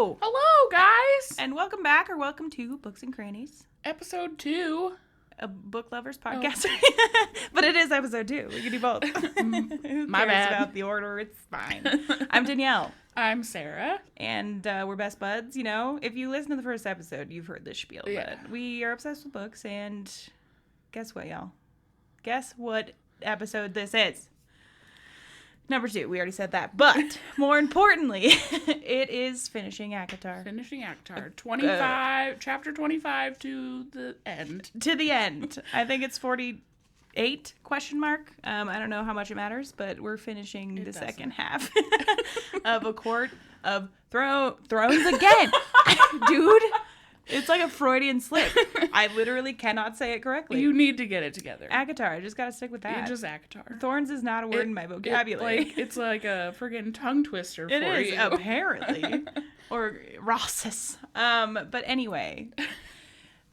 Hello! Hello, guys! And welcome back, or welcome to Books and Crannies. Episode 2. A book lovers podcast. But it is episode 2. We can do both. Who My cares bad. about the order? It's fine. I'm Danielle. I'm Sarah. And we're best buds. You know, if you listen to the first episode, you've heard this spiel. Yeah. But we are obsessed with books, and guess what, y'all? Guess what episode this is? Number 2. We already said that. But more importantly, it is finishing ACOTAR. Finishing ACOTAR. 25, chapter 25 to the end. To the end. I think it's 48 question mark. I don't know how much it matters, but we're finishing the second half of A Court of Thrones again. Dude, it's like a Freudian slip. I literally cannot say it correctly. You need to get it together. ACOTAR. I just gotta stick with that. You just ACOTAR. Thorns is not a word in my vocabulary. It's like a friggin' tongue twister for It is, you. apparently. Or Rosses. But anyway,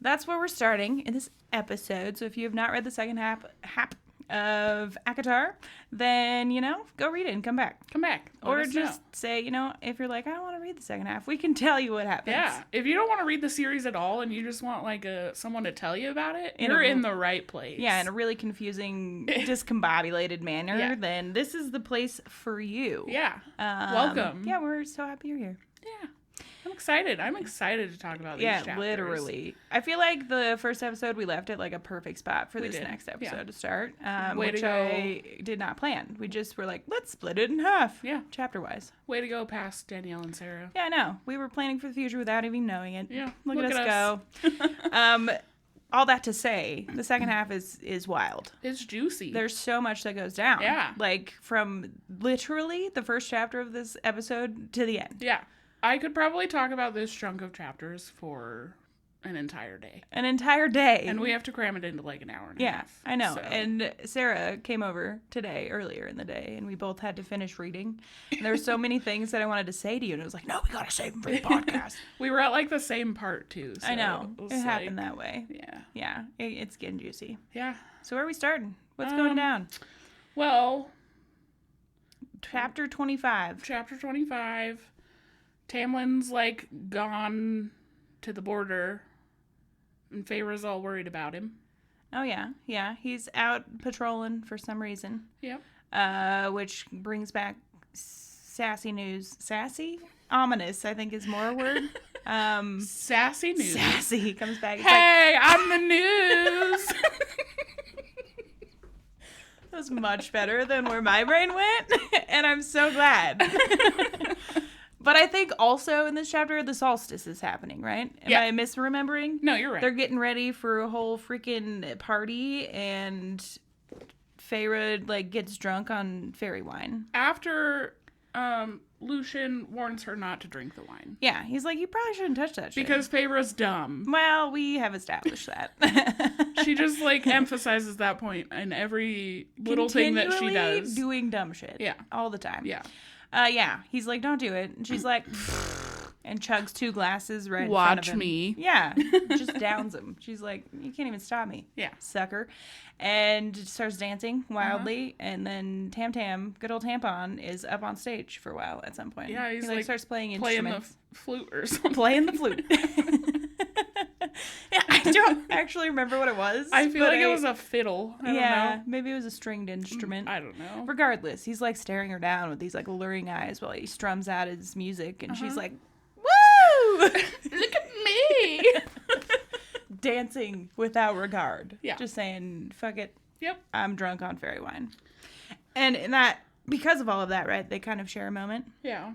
that's where we're starting in this episode. So if you have not read the second half of ACOTAR, then, you know, go read it and come back. Come back. Or just say, you know, if you're like, I don't want to read the second half, we can tell you what happens. Yeah. If you don't want to read the series at all and you just want like someone to tell you about it, you're in the right place. Yeah, in a really confusing, discombobulated manner, Yeah. then this is the place for you. Yeah. Welcome. Yeah, we're so happy you're here. Yeah. I'm excited. I'm excited to talk about these chapters. Yeah, literally. I feel like the first episode, we left it like a perfect spot for this next episode to start, which I did not plan. We just were like, let's split it in half. Yeah. Chapter-wise. Way to go past Danielle and Sarah. Yeah, I know. We were planning for the future without even knowing it. Yeah. Look at us go. All that to say, the second half is wild. It's juicy. There's so much that goes down. Yeah. Like, from literally the first chapter of this episode to the end. Yeah. I could probably talk about this chunk of chapters for an entire day. An entire day. And we have to cram it into like an hour and a half. Yeah, I know. So. And Sarah came over today, earlier in the day, and we both had to finish reading. And there were so many things that I wanted to say to you, and it was like, no, we gotta save them for the podcast. We were at like the same part too. So I know. It happened like, that way. Yeah. Yeah. It's getting juicy. Yeah. So where are we starting? What's going down? Well. Chapter 25. Chapter 25. Tamlin's like gone to the border, and Feyre's all worried about him. Oh yeah, yeah. He's out patrolling for some reason. Yep. Which brings back sassy news. Sassy? Ominous, I think, is more a word. Sassy news. Sassy comes back. It's Hey, I'm the news. That was much better than where my brain went, and I'm so glad. But I think also in this chapter, the solstice is happening, right? Am I misremembering? No, you're right. They're getting ready for a whole freaking party, and Feyre, like, gets drunk on fairy wine. After Lucian warns her not to drink the wine. Yeah, he's like, you probably shouldn't touch that shit. Because Feyre's dumb. Well, we have established that. She just, like, emphasizes that point in every little thing that she does. Doing dumb shit. Yeah. All the time. Yeah. Yeah. He's like, don't do it. And she's like, and chugs 2 glasses right in front Watch of him. me. Yeah. Just downs him. She's like, you can't even stop me. Yeah. Sucker. And starts dancing wildly. And then Tam Tam, good old Tampon, is up on stage for a while at some point. Yeah, he's he like starts playing the instruments. flute or something. Playing the flute. Yeah, I don't actually remember what it was. I feel like it was a fiddle. I don't know. Maybe it was a stringed instrument. I don't know. Regardless, he's like staring her down with these like alluring eyes while he strums out his music, and she's like, "Woo! Look at me!" Dancing without regard. Yeah. Just saying, fuck it. Yep. I'm drunk on fairy wine. And in that, because of all of that, right, they kind of share a moment. Yeah.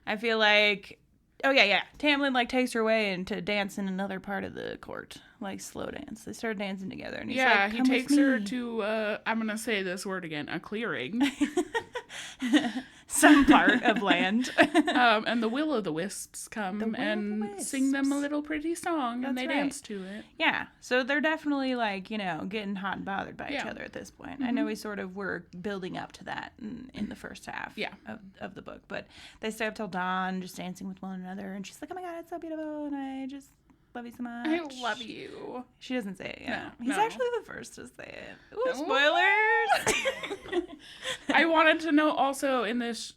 I feel like, oh yeah. Tamlin like takes her away and to dance in another part of the court, like slow dance. They start dancing together, and he's like, he takes her to I'm gonna say this word again, a clearing. Some part of land. And the will-o'-the-wisps come and sing them a little pretty song, and they dance to it. Yeah, so they're definitely like, you know, getting hot and bothered by each other at this point. Mm-hmm. I know we sort of were building up to that in the first half of the book, but they stay up till dawn just dancing with one another, and she's like, oh my god, it's so beautiful, and I just love you so much. I love you. She doesn't say it, No, He's no. actually the first to say it. Ooh, spoilers! I wanted to know also in this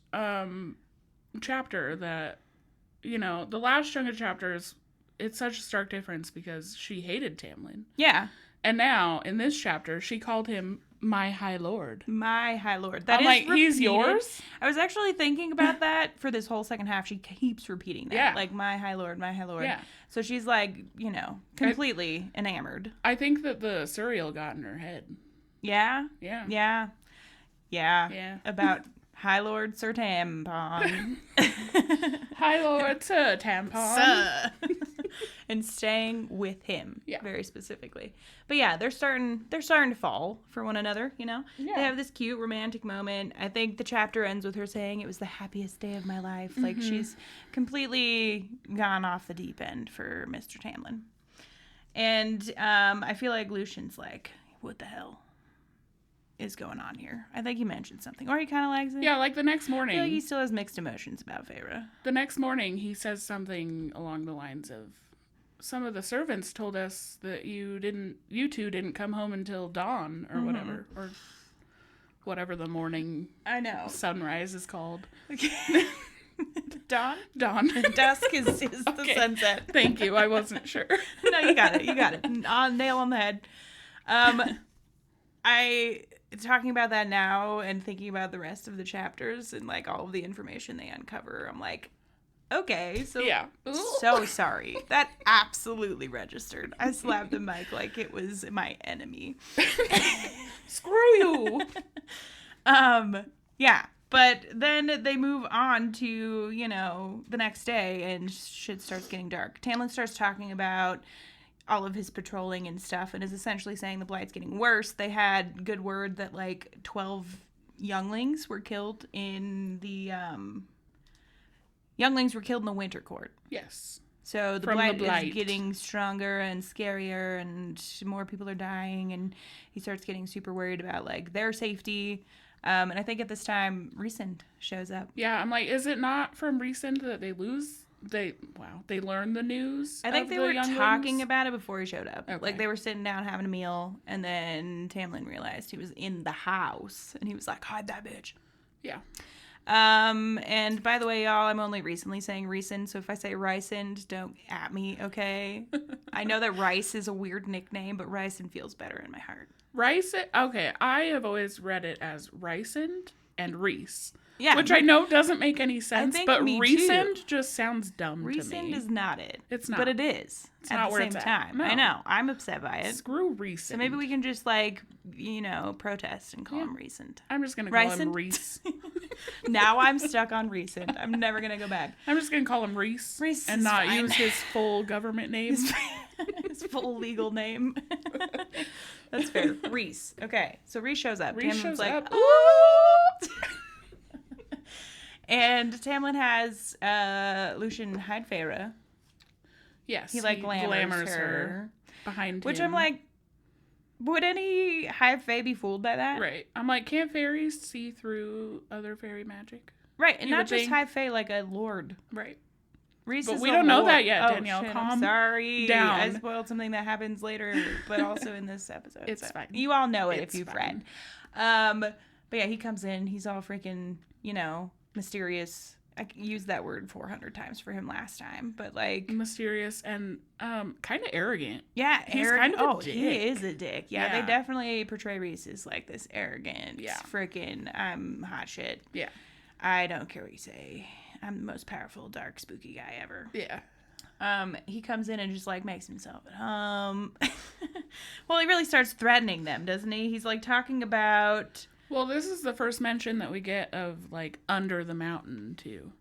chapter that you know, the last chunk of chapters, it's such a stark difference because she hated Tamlin. Yeah. And now, in this chapter, she called him my high lord. My high lord. That I'm is like, repeated. he's yours? I was actually thinking about that for this whole second half. She keeps repeating that. Yeah. Like, my high lord, my high lord. Yeah. So she's like, you know, completely enamored. I think that the cereal got in her head. Yeah? Yeah. Yeah. Yeah. Yeah. About High Lord Sir Tampon. High Lord Sir Tampon. Sir. And staying with him. Yeah. Very specifically. But yeah, they're starting to fall for one another, you know? Yeah. They have this cute romantic moment. I think the chapter ends with her saying it was the happiest day of my life. Like, she's completely gone off the deep end for Mr. Tamlin. And I feel like Lucian's like, what the hell is going on here? I think he mentioned something. Or he kind of likes it. Yeah, like the next I morning. feel like he still has mixed emotions about Feyre. The next morning, he says something along the lines of, some of the servants told us that you two didn't come home until dawn or whatever. Or whatever the morning I know. sunrise is called. Dawn? Dawn. Dusk is the sunset. Thank you. I wasn't sure. No, you got it. You got it. Nail on the head. Talking about that now and thinking about the rest of the chapters and like all of the information they uncover, I'm like, okay, so Yeah. so sorry. That absolutely registered. I slapped the mic like it was my enemy. Screw you. Yeah. But then they move on to, you know, the next day and shit starts getting dark. Tamlin starts talking about all of his patrolling and stuff and is essentially saying the Blight's getting worse. They had good word that like 12 younglings were killed in the Winter Court. Yes. So the Blight is getting stronger and scarier and more people are dying and he starts getting super worried about like their safety. And I think at this time Rhys shows up. Yeah, I'm like, is it not from recent that they learned the news? I think they were talking about it before he showed up. Okay. Like they were sitting down having a meal and then Tamlin realized he was in the house and he was like, hide that bitch. Yeah. And by the way, y'all, I'm only recently saying Rhys, so if I say Rysand, don't at me, okay? I know that Rice is a weird nickname, but Rysand feels better in my heart. Okay, I have always read it as Rysand and Rhys. Yeah. Which I know doesn't make any sense, but Rhysand just sounds dumb to me. Rhysand is not it. It's not. But it is. It's at not the where same it's at. time. No. I know. I'm upset by it. Screw Rhysand. So maybe we can just like, you know, protest and call him Rhysand. I'm just going to call him Rysand? Rhys. Now I'm stuck on Rhysand. I'm never going to go back. I'm just going to call him Rhys. Rhys and is not fine. use his full government name. His full legal name. That's fair. Rhys. Okay. So Rhys shows up. Rhys Tamlin's shows like, up. ooh! And Tamlin has Lucian hide Feyre. Yes. He like glamours her behind which him. I'm like, would any high fae be fooled by that? Right. I'm like, can't fairies see through other fairy magic? Right. And You not would just think. high fae, like a lord. Right. Rhys But is we a don't know lord. that yet, Oh, Danielle. shit, Calm I'm sorry. down. I spoiled something that happens later, but also in this episode. It's fine. You all know it It's if you've fine. read. But yeah, he comes in. He's all freaking, you know, mysterious. I used that word 400 times for him last time, but like Mysterious and kind of arrogant. yeah, He's arrogant. kind of a Oh, dick. he is a dick. Yeah, Yeah. they definitely portray Rhys as like this arrogant, Yeah. freaking I'm hot shit. Yeah. I don't care what you say. I'm the most powerful, dark, spooky guy ever. Yeah. He comes in and just like makes himself at home. Well, he really starts threatening them, doesn't he? He's like talking about Well, this is the first mention that we get of like under the mountain too.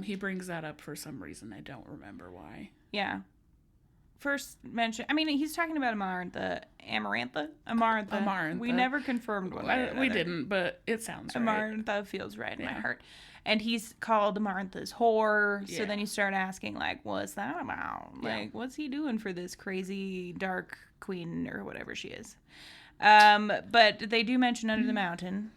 He brings that up for some reason. I don't remember why. yeah. First mention. I mean, he's talking about Amarantha. Amarantha. We never confirmed one. way or We another. didn't, but it sounds right. Amarantha feels right in my Yeah. heart. And he's called Amarantha's whore. So Yeah. then you start asking, like, what's that about? Yeah. Like, what's he doing for this crazy dark queen or whatever she is? But they do mention Under the Mountain,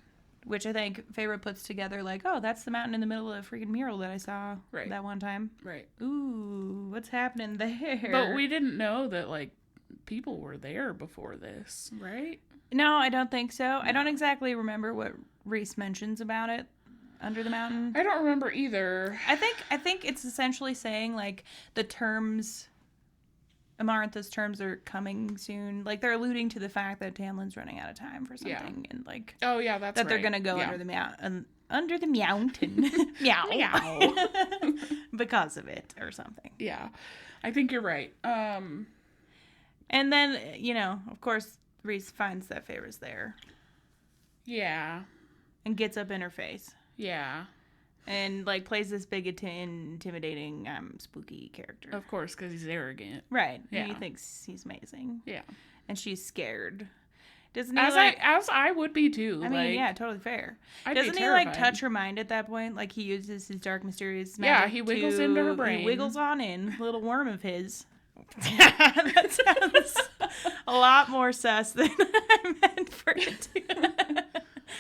which I think Feyre puts together like, oh, that's the mountain in the middle of a freaking mural that I saw Right. that one time. Right. Ooh, what's happening there? But we didn't know that like people were there before this, right? No, I don't think so. I don't exactly remember what Rhys mentions about it. Under the mountain? I don't remember either. I think it's essentially saying, like, the terms, Amarantha's terms are coming soon. Like, they're alluding to the fact that Tamlin's running out of time for something. And, like... Oh, yeah, that's that they're going to go under the mountain. Meow. Meow. Because of it or something. Yeah. I think you're right. And then, of course, Rhys finds that Feyre's there. Yeah. And gets up in her face. Yeah. And, like, plays this big, intimidating, spooky character. Of course, because he's arrogant. Right. Yeah. And he thinks he's amazing. Yeah. And she's scared. Doesn't he, as I would be, too. I mean, yeah, totally fair. Doesn't he, like, touch her mind at that point? Like, he uses his dark, mysterious magic. Yeah, he wiggles into her brain. He wiggles on in, little worm of his. That sounds a lot more sus than I meant for it to.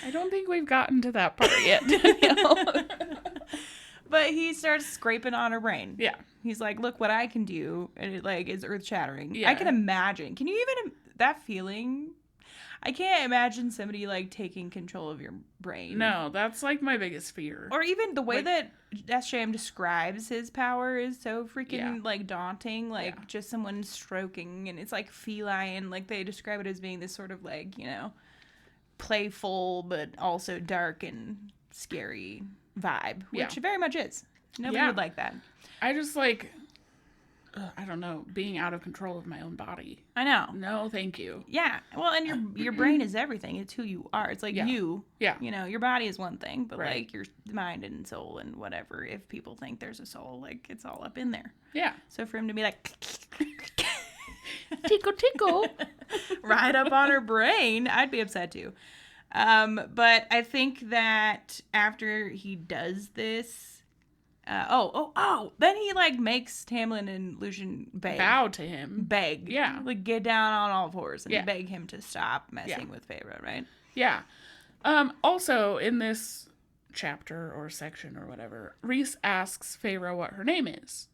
I don't think we've gotten to that part yet, Danielle. But he starts scraping on her brain. Yeah. He's like, look what I can do. And it, like, is earth-shattering. Yeah. I can imagine. Can you even... That feeling... I can't imagine somebody, like, taking control of your brain. No, that's, like, my biggest fear. Or even the way that SJM describes his power is so freaking, like, daunting. Like, just someone stroking, and it's, like, feline. Like, they describe it as being this sort of, like, playful, but also dark and scary vibe. Which it very much is. Nobody would like that. I just, like... I don't know, being out of control of my own body. I know. No, thank you. Yeah. Well, and your brain is everything. It's who you are. It's like you. Yeah. Your body is one thing, but like your mind and soul and whatever, if people think there's a soul, like it's all up in there. Yeah. So for him to be like... tickle, tickle. right up on her brain, I'd be upset too. But I think that after he does this... then he, like, makes Tamlin and Lucian beg. Bow to him. Beg. Yeah. Like, get down on all fours and beg him to stop messing with Feyre, right? Yeah. Also, in this chapter or section or whatever, Rhys asks Feyre what her name is.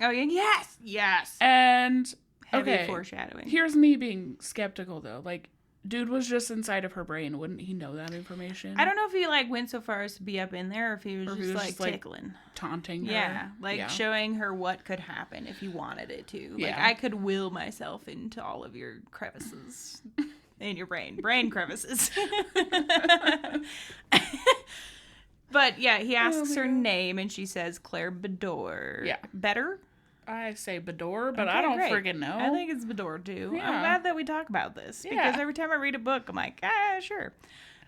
Oh, yeah. Yes! Yes! And, heavy foreshadowing. Here's me being skeptical, though. Like, dude was just inside of her brain. Wouldn't he know that information? I don't know if he, like, went so far as to be up in there or if he was just like, tickling. Taunting her. Yeah. Like, showing her what could happen if he wanted it to. Like, I could will myself into all of your crevices in your brain. Brain crevices. But, yeah, he asks her name, and she says Claire Bedore. Yeah. Better? I say Bedore, but I don't friggin' know. I think it's Bedore, too. Yeah. I'm glad that we talk about this. Because every time I read a book, I'm like, sure.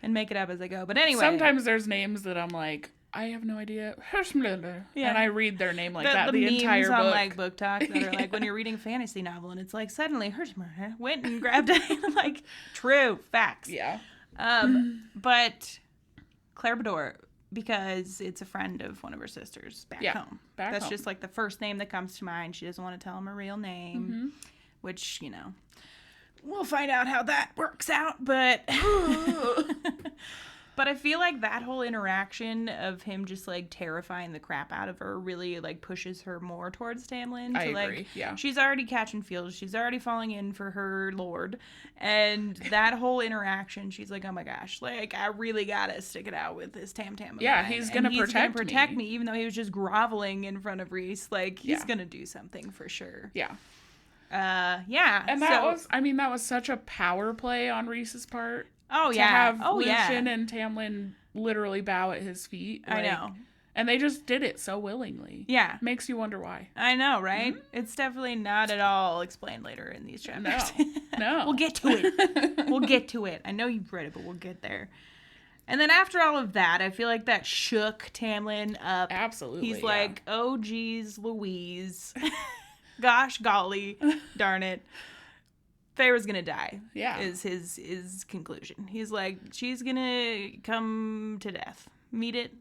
And make it up as I go. But anyway. Sometimes there's names that I'm like, I have no idea. Yeah. And I read their name like that the entire book. On, like, Book Talk that are like, when you're reading a fantasy novel, and it's like, suddenly, went and grabbed it. Like, true. Facts. Yeah. But Claire Bedore... because it's a friend of one of her sisters back home. That's just like the first name that comes to mind. She doesn't want to tell him her real name, which, we'll find out how that works out. But but I feel like that whole interaction of him just like terrifying the crap out of her really like pushes her more towards Tamlin. I agree. Yeah. She's already catching feels. She's already falling in for her lord. And that whole interaction, she's like, oh my gosh, like I really gotta stick it out with this Tam. Yeah, he's gonna protect me, even though he was just groveling in front of Rhys. Like he's gonna do something for sure. Yeah. Yeah. And that was such a power play on Rhys's part. Oh, to have Lucian and Tamlin literally bow at his feet. I know. And they just did it so willingly. Yeah. Makes you wonder why. I know, right? Mm-hmm. It's definitely not at all explained later in these chapters. No. We'll get to it. We'll get to it. I know you've read it, but we'll get there. And then after all of that, I feel like that shook Tamlin up. Absolutely. He's like, oh, geez, Louise. Gosh, golly, darn it. Feyre's gonna die. Yeah. Is his conclusion. He's like, she's gonna come to death. Meet it.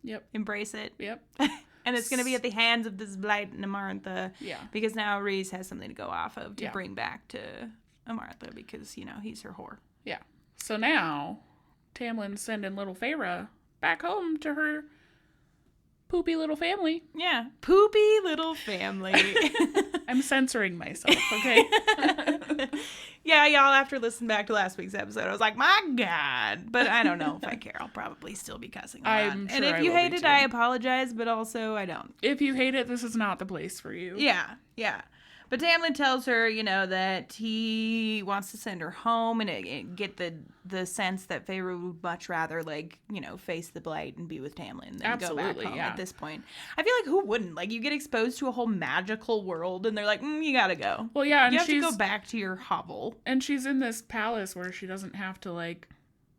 Yep. Embrace it. Yep. And it's gonna be at the hands of this blight and Amarantha. Yeah. Because now Rhys has something to go off of to bring back to Amarantha because, he's her whore. Yeah. So now, Tamlin's sending little Feyre back home to her poopy little family. Yeah. Poopy little family. I'm censoring myself, okay? Yeah, y'all, after listening back to last week's episode, I was like, my God. But I don't know if I care. I'll probably still be cussing a lot. I'm sure and if I you will hate be it, too. I apologize, but also I don't. If you hate it, this is not the place for you. Yeah, yeah. But Tamlin tells her, that he wants to send her home and get the sense that Feyre would much rather, face the blight and be with Tamlin than go back home at this point. I feel like who wouldn't? Like, you get exposed to a whole magical world and they're like, you gotta go. Well, yeah, and you have to go back to your hovel. And she's in this palace where she doesn't have to,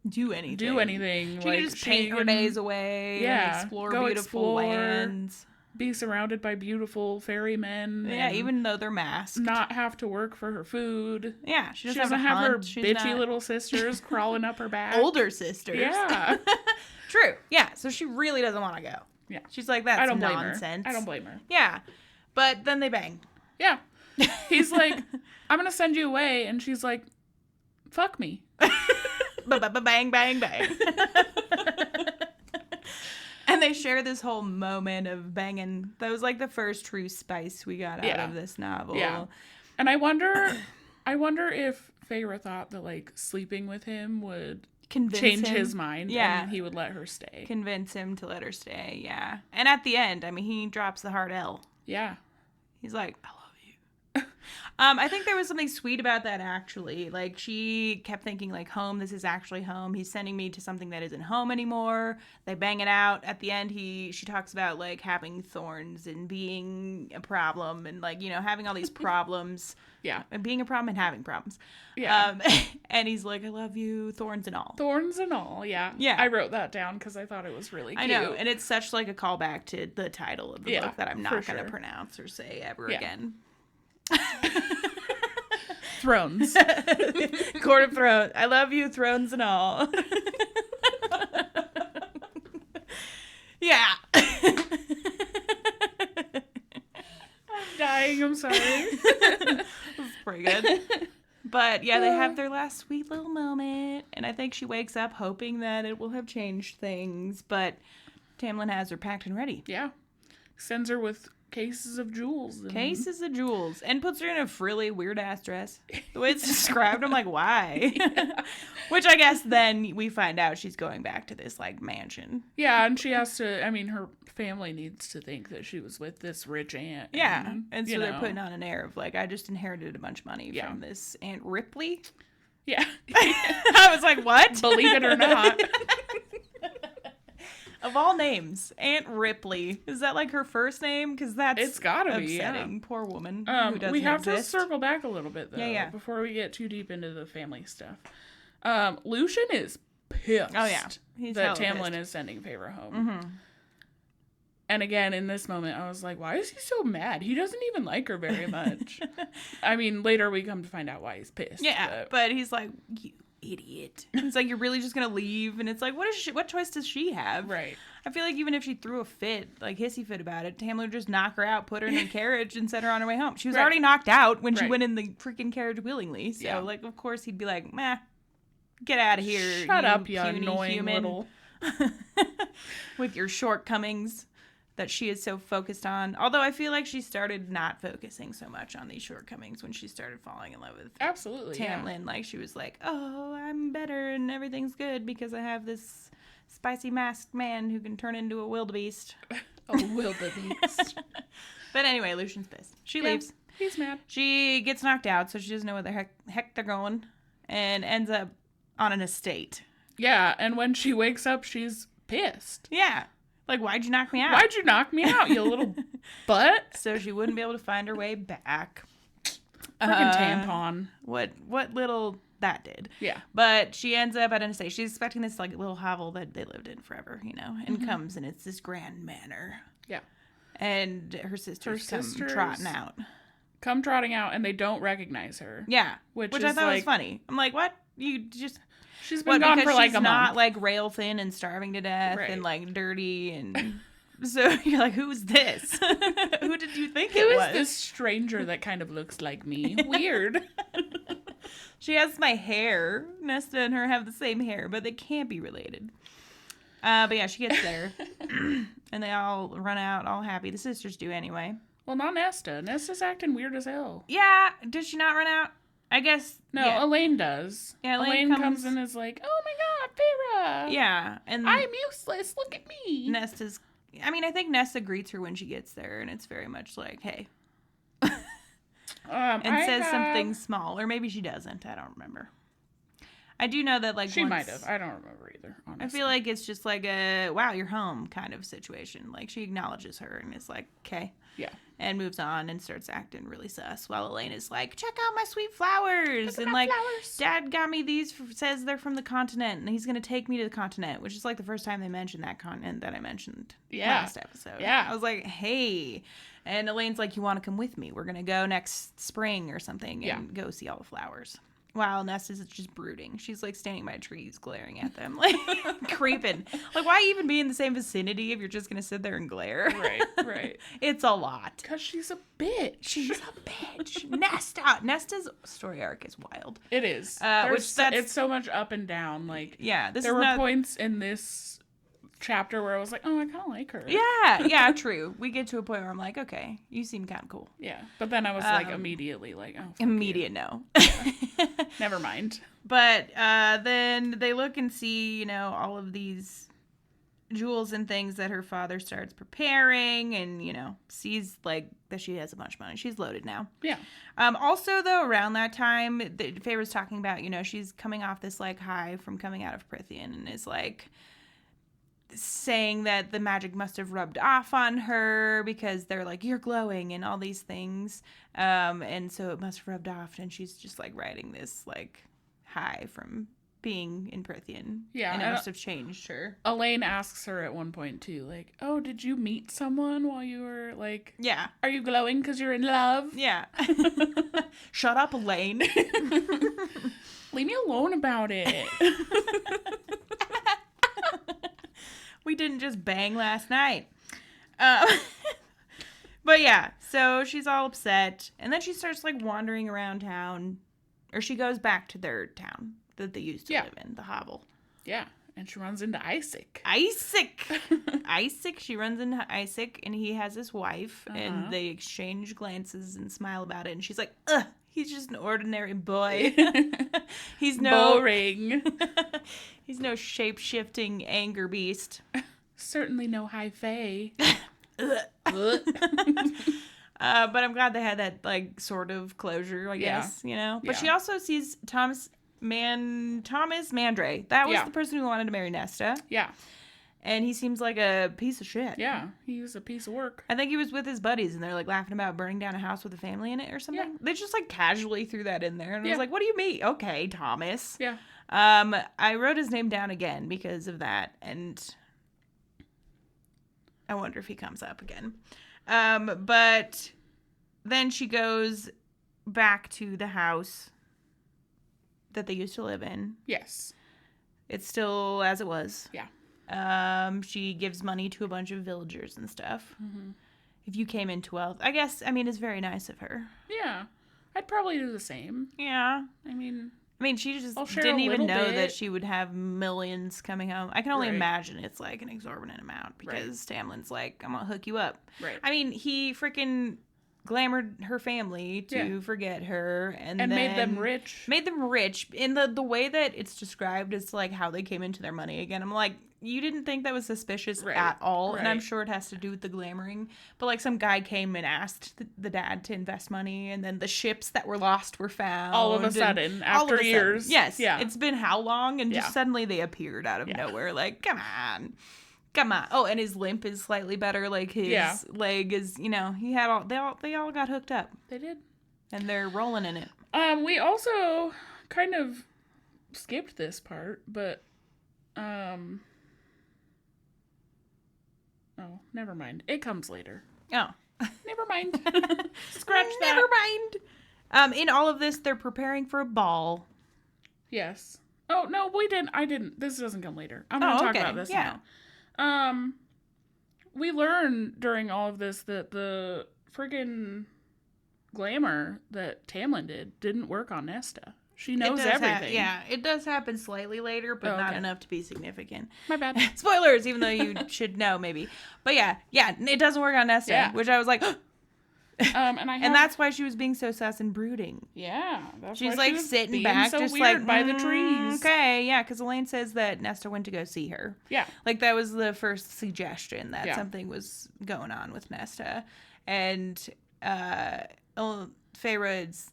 do anything. She can just paint her days away and explore beautiful lands. Be surrounded by beautiful fairy men. Yeah, even though they're masked. Not have to work for her food. Yeah, she doesn't have her bitchy little sisters crawling up her back. Older sisters. Yeah. True. Yeah, so she really doesn't want to go. Yeah. She's like, that's nonsense. I don't blame her. Yeah. But then they bang. Yeah. He's like, I'm going to send you away. And she's like, fuck me. Bang, bang, bang. And they share this whole moment of banging. That was like the first true spice we got out of this novel. Yeah. And I wonder if Feyre thought that sleeping with him would change his mind. Yeah. And he would let her stay. Convince him to let her stay. Yeah. And at the end, he drops the hard L. Yeah. He's like, I love you. I think there was something sweet about that, actually. She kept thinking, home, this is actually home. He's sending me to something that isn't home anymore. They bang it out. At the end, she talks about, having thorns and being a problem and, having all these problems. Yeah. And being a problem and having problems. Yeah. And he's like, I love you, thorns and all. Thorns and all, yeah. Yeah. I wrote that down because I thought it was really cute. I know, and it's such, a callback to the title of the book that I'm not going to pronounce or say ever again. Thrones. Court of Thrones. I love you, thrones and all. Yeah. I'm dying, I'm sorry. That's pretty good. But yeah, they have their last sweet little moment, and I think she wakes up hoping that it will have changed things, but Tamlin has her packed and ready. Yeah. Sends her with cases of jewels. And puts her in a frilly, weird-ass dress. The way it's described, I'm like, why? Yeah. Which I guess then we find out she's going back to this, mansion. Yeah, and she has to, her family needs to think that she was with this rich aunt. Yeah, and so they're putting on an air of, I just inherited a bunch of money from this Aunt Ripley. Yeah. I was like, what? Believe it or not. Of all names, Aunt Ripley. Is that her first name? Because that's it's gotta upsetting. Be, yeah. Poor woman who doesn't we have exist. to circle back a little bit, though, before we get too deep into the family stuff. Lucian is pissed. Oh, yeah. He's that Tamlin is sending Feyre home. Mm-hmm. And again, in this moment, I was like, why is he so mad? He doesn't even like her very much. Later we come to find out why he's pissed. Yeah, but he's like, you idiot. It's like, you're really just gonna leave? And it's like, what choice does she have? Right. I feel like even if she threw a fit, hissy fit about it, Tamlin would just knock her out, put her in a carriage, and send her on her way home. She was already knocked out when she went in the freaking carriage willingly. So, of course he'd be like, meh, get out of here. Shut up, you annoying human. little. With your shortcomings that she is so focused on. Although I feel like she started not focusing so much on these shortcomings when she started falling in love with Tamlin. Yeah. She was like, oh, I'm better and everything's good because I have this spicy masked man who can turn into a wildebeest. A wildebeest. But anyway, Lucian's pissed. She leaves. He's mad. She gets knocked out, so she doesn't know where the heck they're going, and ends up on an estate. Yeah, and when she wakes up, she's pissed. Yeah. Why'd you knock me out? Why'd you knock me out, you little butt? So she wouldn't be able to find her way back. Freaking tampon. What little that did. Yeah. But she ends up at an estate. She's expecting this little hovel that they lived in forever, and comes, and it's this grand manor. Yeah. And her sisters come trotting out. Come trotting out, and they don't recognize her. Yeah. Which I thought was funny. I'm like, what? You just... She's been gone for a month. She's not rail thin and starving to death and dirty and so you're like, who's this? Who did you think it was? Who is this stranger that kind of looks like me? Weird. She has my hair. Nesta and her have the same hair, but they can't be related. But yeah, she gets there. And they all run out all happy. The sisters do anyway. Well, not Nesta. Nesta's acting weird as hell. Yeah, did she not run out? I guess. No, yeah. Elaine does. Yeah, Elaine comes and is like, oh my god, Feyre. Yeah. And I'm useless. Look at me. Nesta's. I mean, I think Nesta greets her when she gets there, and it's very much like, hey. And says something small. Or maybe she doesn't. I don't remember. I do know that, like, she might have. I don't remember either, honestly. I feel like it's just like a, wow, you're home kind of situation. Like, she acknowledges her and is like, okay. Yeah. And moves on and starts acting really sus. While Elaine is like, check out my sweet flowers. And, like, flowers. Dad got me these, says they're from the continent. And he's going to take me to the continent. Which is, like, the first time they mentioned that continent that I mentioned last episode. Yeah. I was like, hey. And Elaine's like, you want to come with me? We're going to go next spring or something and go see all the flowers. While Nesta's just brooding. She's, like, standing by trees, glaring at them, like, creeping. Like, why even be in the same vicinity if you're just going to sit there and glare? Right. It's a lot. Because she's a bitch. She's a bitch. Nesta's story arc is wild. It is. It's so much up and down. Like, yeah, there were points in this chapter where I was like, oh, I kind of like her. Yeah, true. We get to a point where I'm like, okay, you seem kind of cool. Yeah, but then I was like immediately like, oh, immediate no. Yeah. Never mind. But then they look and see, you know, all of these jewels and things that her father starts preparing, and, you know, sees like that she has a bunch of money. She's loaded now. Yeah. Also, though, around that time, Faye was talking about, you know, she's coming off this like high from coming out of Prithian, and is like saying that the magic must have rubbed off on her because they're like, you're glowing and all these things, and so it must have rubbed off, and she's just like riding this like high from being in Prithian. Yeah, and it must have changed her. Elaine asks her at one point too, like, oh, did you meet someone while you were like, yeah, are you glowing because you're in love? Yeah. Shut up, Elaine. Leave me alone about it. We didn't just bang last night. But yeah, so she's all upset. And then she starts like wandering around town. Or she goes back to their town that they used to live in, the hovel. Yeah, and she runs into Isaac. Isaac, she runs into Isaac, and he has his wife. And they exchange glances and smile about it. And she's like, ugh, he's just an ordinary boy. He's no... boring. He's no shape-shifting anger beast. Certainly no high fae. But I'm glad they had that, like, sort of closure, I guess, you know? But she also sees Thomas Mandray. That was the person who wanted to marry Nesta. Yeah. And he seems like a piece of shit. Yeah, he was a piece of work. I think he was with his buddies, and they're, like, laughing about burning down a house with a family in it or something. Yeah. They just, like, casually threw that in there. And I was like, what do you mean? Okay, Thomas. Yeah. I wrote his name down again because of that, and I wonder if he comes up again. But then she goes back to the house that they used to live in. Yes. It's still as it was. Yeah. She gives money to a bunch of villagers and stuff. Mm-hmm. If you came into wealth. I guess, I mean, it's very nice of her. Yeah. I'd probably do the same. Yeah. I mean, she just didn't even know that she would have millions coming home. I can only imagine it's like an exorbitant amount because Tamlin's like, I'm going to hook you up. Right. I mean, he freaking glamored her family to forget her and then made them rich. Made them rich. In the way that it's described, it's like how they came into their money again. I'm like, you didn't think that was suspicious at all. Right. And I'm sure it has to do with the glamoring. But like some guy came and asked the dad to invest money, and then the ships that were lost were found. All of a sudden, after years. Yes. Yeah. It's been how long? And just suddenly they appeared out of nowhere. Like, come on. Oh, and his limp is slightly better. Like his leg is, you know, he had all, they all got hooked up. They did. And they're rolling in it. We also kind of skipped this part, but, oh, never mind. It comes later. Oh. Never mind. Scratch that. Never mind. In all of this, they're preparing for a ball. Yes. Oh, no, we didn't. I didn't. This doesn't come later. I'm going to talk about this now. We learned during all of this that the friggin' glamour that Tamlin didn't work on Nesta. She knows everything. It does happen slightly later, but not okay. enough to be significant. My bad. Spoilers, even though you should know, maybe. But yeah, it doesn't work on Nesta, which I was like... and that's why she was being so sus and brooding. Yeah, that's she's why like sitting back, so just weird like by the trees. Okay, yeah, because Elaine says that Nesta went to go see her. Yeah, like that was the first suggestion that something was going on with Nesta, and Feyre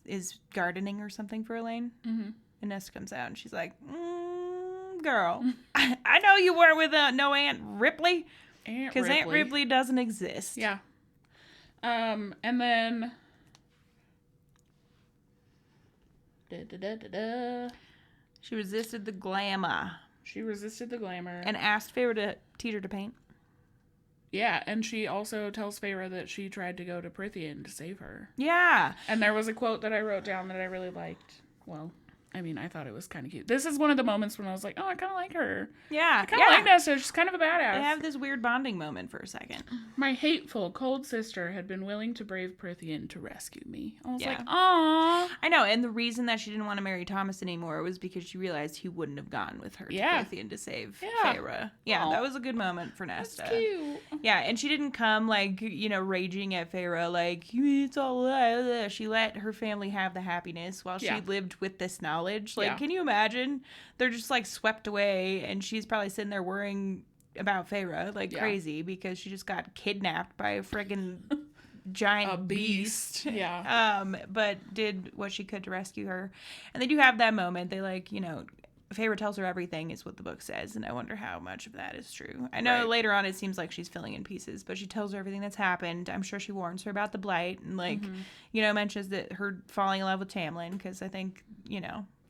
is gardening or something for Elaine, and Nesta comes out and she's like, "Girl, I know you weren't with no Aunt Ripley, because Aunt Ripley doesn't exist." Yeah. And then she resisted the glamour. And asked Feyre to teach her to paint. Yeah, and she also tells Feyre that she tried to go to Prythian to save her. Yeah. And there was a quote that I wrote down that I really liked. Well, I mean, I thought it was kind of cute. This is one of the moments when I was like, oh, I kind of like her. Yeah. I kind of like Nesta. She's kind of a badass. They have this weird bonding moment for a second. My hateful, cold sister had been willing to brave Prythian to rescue me. I was like, aww. I know. And the reason that she didn't want to marry Thomas anymore was because she realized he wouldn't have gone with her to Prythian to save Feyre. Yeah, that was a good moment for Nesta. That's cute. Yeah, and she didn't come, like, raging at Feyre, like, it's all that. She let her family have the happiness while she lived with this knowledge. Like, can you imagine? They're just, like, swept away, and she's probably sitting there worrying about Feyre like crazy because she just got kidnapped by a friggin' giant beast. Yeah. But did what she could to rescue her. And they do have that moment. They, like, Feyre tells her everything is what the book says, and I wonder how much of that is true. I know later on it seems like she's filling in pieces, but she tells her everything that's happened. I'm sure she warns her about the blight and, like, mentions that her falling in love with Tamlin, because I think,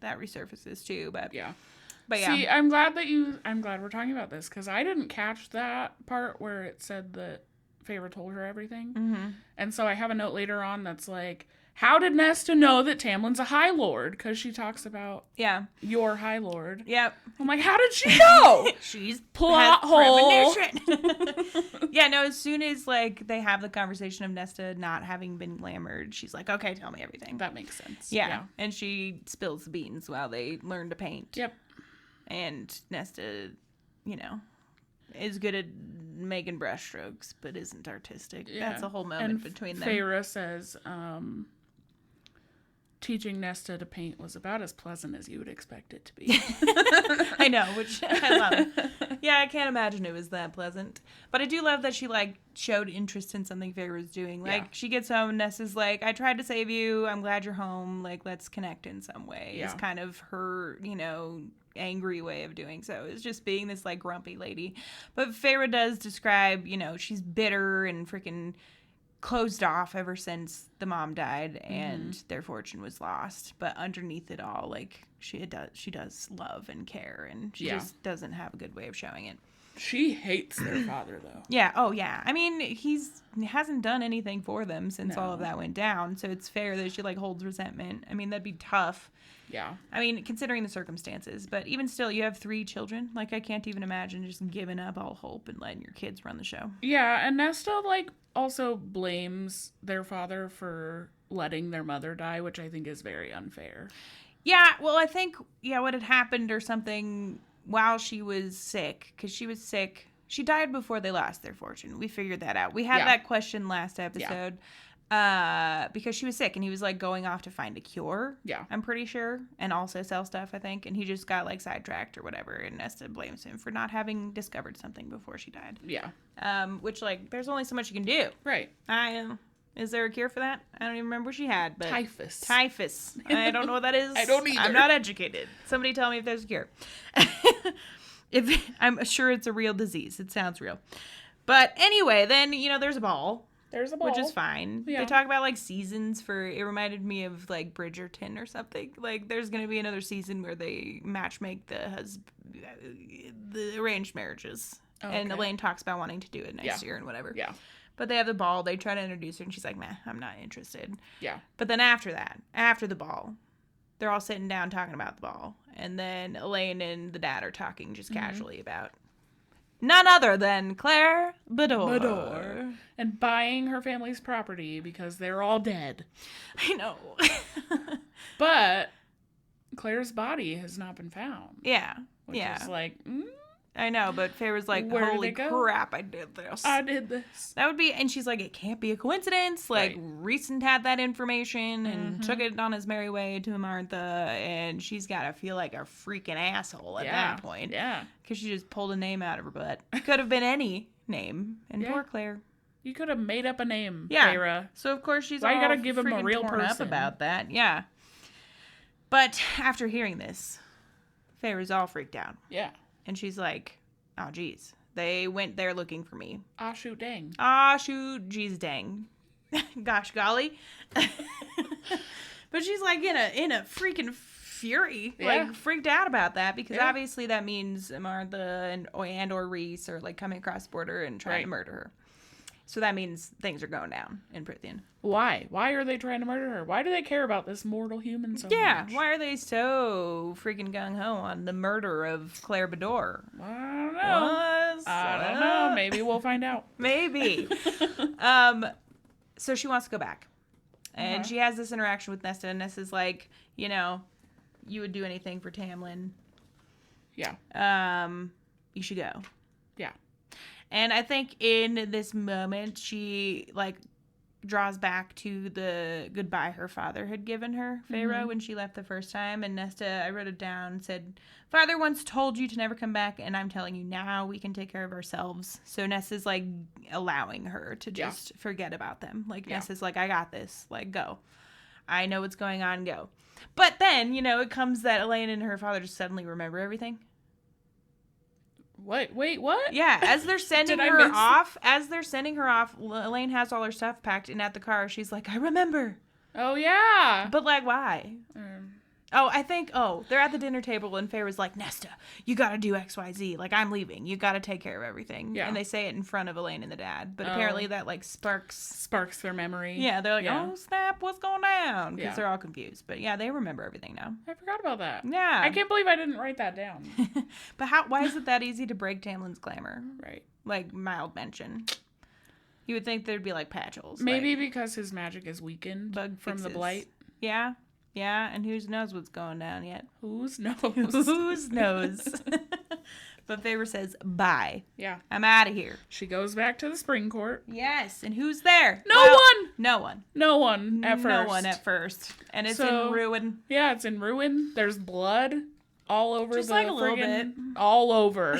that resurfaces too. But yeah. See, I'm glad we're talking about this, because I didn't catch that part where it said that Feyre told her everything. And so I have a note later on that's like, how did Nesta know that Tamlin's a High Lord? Because she talks about your High Lord. Yep. I'm like, how did she know? She's plot hole. Yeah, no, as soon as, like, they have the conversation of Nesta not having been glamored, she's like, okay, tell me everything. That makes sense. Yeah. And she spills the beans while they learn to paint. Yep. And Nesta, is good at making brushstrokes, but isn't artistic. Yeah. That's a whole moment between them. Feyre says, teaching Nesta to paint was about as pleasant as you would expect it to be. I know, which I love. Yeah, I can't imagine it was that pleasant. But I do love that she, like, showed interest in something Feyre was doing. Like, she gets home and Nesta's like, I tried to save you. I'm glad you're home. Like, let's connect in some way. Yeah. It's kind of her, angry way of doing so. It's just being this, like, grumpy lady. But Feyre does describe, she's bitter and freaking closed off ever since the mom died and their fortune was lost. But underneath it all, like, she does love and care, and she just doesn't have a good way of showing it. She hates their father, though. Yeah. Oh, yeah. I mean, he hasn't done anything for them since all of that went down, so it's fair that she, like, holds resentment. I mean, that'd be tough. Yeah. I mean, considering the circumstances, but even still, you have 3 children. Like, I can't even imagine just giving up all hope and letting your kids run the show. Yeah, and Nesta, like, also blames their father for letting their mother die, which I think is very unfair. Yeah, well, I think, what had happened or something while she was sick, because she was sick. She died before they lost their fortune. We figured that out. We had that question last episode. Because she was sick and he was, like, going off to find a cure. Yeah. I'm pretty sure. And also sell stuff, I think. And he just got, like, sidetracked or whatever. And Nesta blames him for not having discovered something before she died. Yeah. Which, like, there's only so much you can do. Right. Is there a cure for that? I don't even remember what she had. But Typhus. I don't know what that is. I don't either. I'm not educated. Somebody tell me if there's a cure. I'm sure it's a real disease. It sounds real. But anyway, then, there's a ball. There's a ball. Which is fine. Yeah. They talk about, like, seasons it reminded me of, like, Bridgerton or something. Like, there's going to be another season where they matchmake the arranged marriages. Okay. And Elaine talks about wanting to do it next year and whatever. Yeah. But they have the ball. They try to introduce her and she's like, meh, I'm not interested. Yeah. But then after the ball, they're all sitting down talking about the ball. And then Elaine and the dad are talking just casually about none other than Claire Bador. And buying her family's property because they're all dead. I know. But Claire's body has not been found. Yeah. Which yeah. is like, I know, but Feyre's like, Where did holy it go? crap, I did this. I did this. That would be, and she's like, it can't be a coincidence. Like, Right. Rhys had that information and took it on his merry way to Martha, and she's got to feel like a freaking asshole at that point. Yeah. Because she just pulled a name out of her butt. Could have been any name, and poor Claire. You could have made up a name, Yeah. Feyre. So, of course, she's Why all you gotta give him a freaking real torn up person? about that. Yeah. But after hearing this, Feyre's all freaked out. Yeah. And she's like, oh, geez. They went there looking for me. Ah, shoot, dang. Ah, shoot, geez, dang. Gosh, golly. But she's like in a freaking fury, like freaked out about that because obviously that means Martha and or Rhys are like coming across the border and trying to murder her. So that means things are going down in Prythian. Why? Why are they trying to murder her? Why do they care about this mortal human so much? Yeah, why are they so freaking gung-ho on the murder of Claire Bedore? I don't know. I don't know. Maybe we'll find out. Maybe. So she wants to go back. And she has this interaction with Nesta, and Nesta's like, you know, you would do anything for Tamlin. Yeah. You should go. Yeah. And I think in this moment, she, like, draws back to the goodbye her father had given her, Feyre, when she left the first time. And Nesta, I wrote it down, said, Father once told you to never come back, and I'm telling you now we can take care of ourselves. So Nesta's, like, allowing her to just forget about them. Like, Nesta's like, I got this. Like, go. I know what's going on. Go. But then, you know, it comes that Elaine and her father just suddenly remember everything. Wait, what? Yeah, as they're sending her off, Elaine has all her stuff packed, and at the car, she's like, I remember. Oh, yeah. But, like, why? They're at the dinner table, and Feyre's like, Nesta, you gotta do X, Y, Z. Like, I'm leaving. You gotta take care of everything. Yeah. And they say it in front of Elaine and the dad. But apparently that, like, sparks their memory. Yeah, they're like, oh, snap, what's going down? Because they're all confused. But, yeah, they remember everything now. I forgot about that. Yeah. I can't believe I didn't write that down. But why is it that easy to break Tamlin's glamour? Right. Like, mild mention. You would think there'd be, like, patch holes. Maybe because his magic is weakened from the blight. Yeah. Yeah, and who knows what's going down yet? Who's knows? Who's knows? But Feyre says, bye. Yeah. I'm out of here. She goes back to the spring court. Yes, and who's there? No one! No one at first. And it's in ruin. Yeah, it's in ruin. There's blood all over just like a little bit. All over.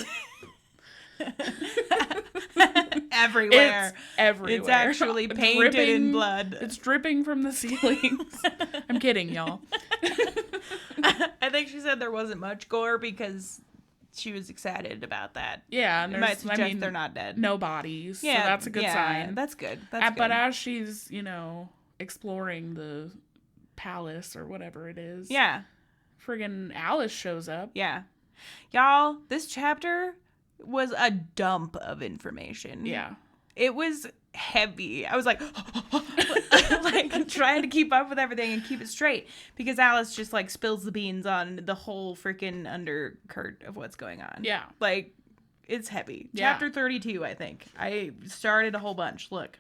Everywhere. It's everywhere. It's actually painted in blood. It's dripping from the ceilings. I'm kidding, y'all. I think she said there wasn't much gore because she was excited about that. Yeah, and it might suggest they're not dead. No bodies. Yeah, so that's a good sign. That's good. But as she's, exploring the palace or whatever it is. Yeah. Friggin' Alice shows up. Yeah. Y'all, this chapter was a dump of information. Yeah. It was heavy. I was like, like trying to keep up with everything and keep it straight because Alice just like spills the beans on the whole freaking undercurrent of what's going on. Yeah. Like, it's heavy. Yeah. Chapter 32, I think. I started a whole bunch. Look.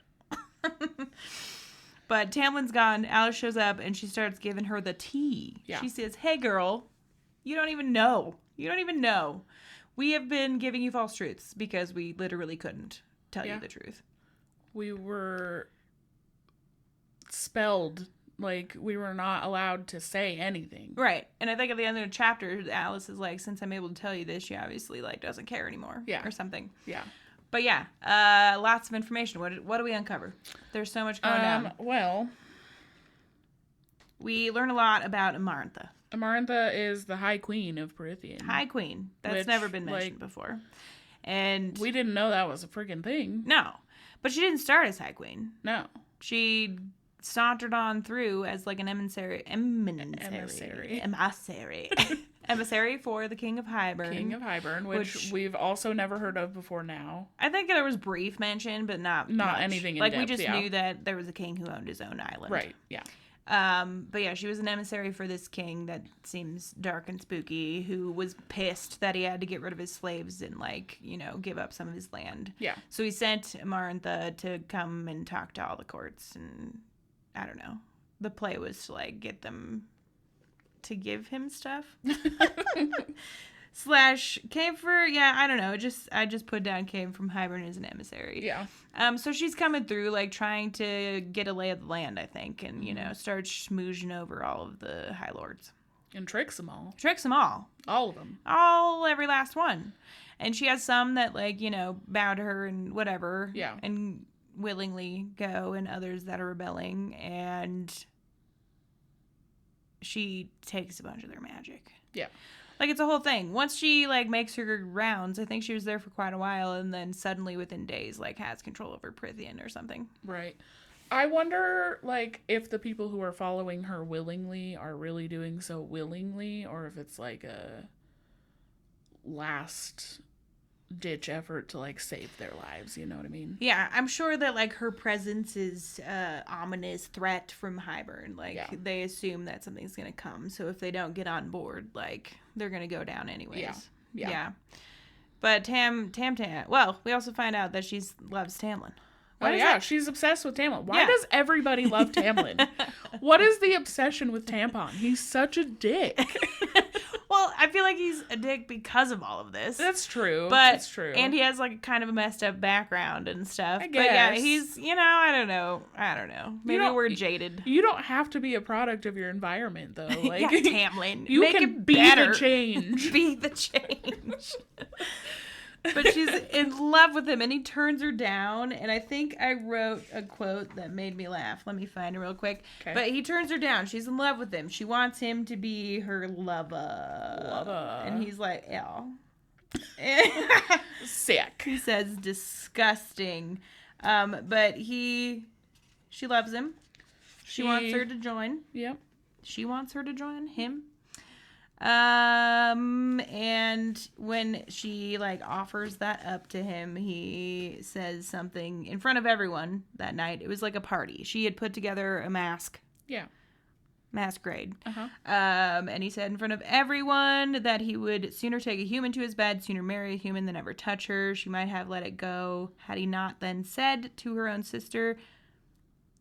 But Tamlin's gone. Alice shows up and she starts giving her the tea. Yeah. She says, hey, girl, you don't even know. We have been giving you false truths because we literally couldn't tell you the truth. We were spelled, like we were not allowed to say anything. Right. And I think at the end of the chapter, Alice is like, since I'm able to tell you this, she obviously like doesn't care anymore. Yeah. Or something. Yeah. But yeah, lots of information. What do we uncover? There's so much going on. Well, we learn a lot about Amarantha. Amarantha is the High Queen of Prythian. High Queen. That's never been mentioned before. And we didn't know that was a freaking thing. No. But she didn't start as High Queen. No. She sauntered on through as like an emissary for the King of Hybern. King of Hybern, which we've also never heard of before now. I think there was brief mention, but not much. Anything in like depth, we just knew that there was a king who owned his own island. Right, yeah. But yeah, she was an emissary for this king that seems dark and spooky, who was pissed that he had to get rid of his slaves and, like, give up some of his land. Yeah. So he sent Amarantha to come and talk to all the courts, and I don't know. The play was to, like, get them to give him stuff. / came for, I don't know. I just put down came from Hybern as an emissary. Yeah. So she's coming through, like, trying to get a lay of the land, I think, and, start schmoozing over all of the High Lords. And tricks them all. Tricks them all. All of them. Every last one. And she has some that, like, bow to her and whatever. Yeah. And willingly go, and others that are rebelling, and she takes a bunch of their magic. Yeah. Like, it's a whole thing. Once she, like, makes her rounds, I think she was there for quite a while, and then suddenly within days, like, has control over Prithian or something. Right. I wonder, like, if the people who are following her willingly are really doing so willingly, or if it's, like, a last-ditch effort to, like, save their lives, you know what I mean? Yeah, I'm sure that, like, her presence is ominous threat from Hybern. Like, they assume that something's gonna come, so if they don't get on board, like, they're gonna go down anyways. Yeah. But Tam, well, we also find out that she loves Tamlin. She's obsessed with Tamlin. Why does everybody love Tamlin? What is the obsession with Tampon? He's such a dick. Well, I feel like he's a dick because of all of this. That's true. That's true. And he has, like, kind of a messed up background and stuff. I guess. But yeah, he's, I don't know. Maybe we're jaded. You don't have to be a product of your environment, though. Like, Tamlin. You Make can it be better. the change. Be the change. But she's in love with him, and he turns her down. And I think I wrote a quote that made me laugh. Let me find it real quick. Okay. But he turns her down. She's in love with him. She wants him to be her lover. And he's like, ew. Sick. He says disgusting. But she loves him. She wants her to join. Yep. She wants her to join him. And when she, like, offers that up to him, he says something in front of everyone that night. It was like a party. She had put together a mask. Yeah. Masquerade. Uh-huh. And he said in front of everyone that he would sooner take a human to his bed, sooner marry a human than ever touch her. She might have let it go had he not then said to her own sister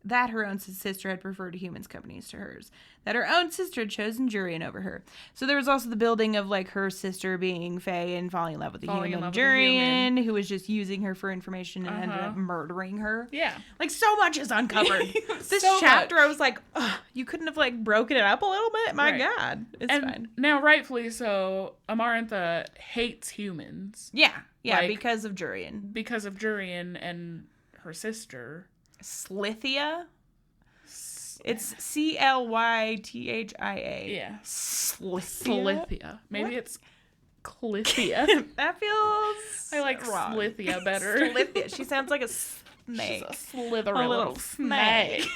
that her own sister had preferred humans' companies to hers. That her own sister had chosen Jurian over her. So there was also the building of, like, her sister being Fae and falling in love with the human Jurian, who was just using her for information and ended up murdering her. Yeah. Like, so much is uncovered. This chapter, I was like, you couldn't have, like, broken it up a little bit? My God. It's fine. Now, rightfully so, Amarantha hates humans. Yeah, like, because of Jurian. Because of Jurian and her sister. Slithia? It's Clythia. Yeah. Slithia. Maybe it's Clithia. That feels I like wrong. Slithia better. Slithia. She sounds like a snake. She's a slithery a little snake.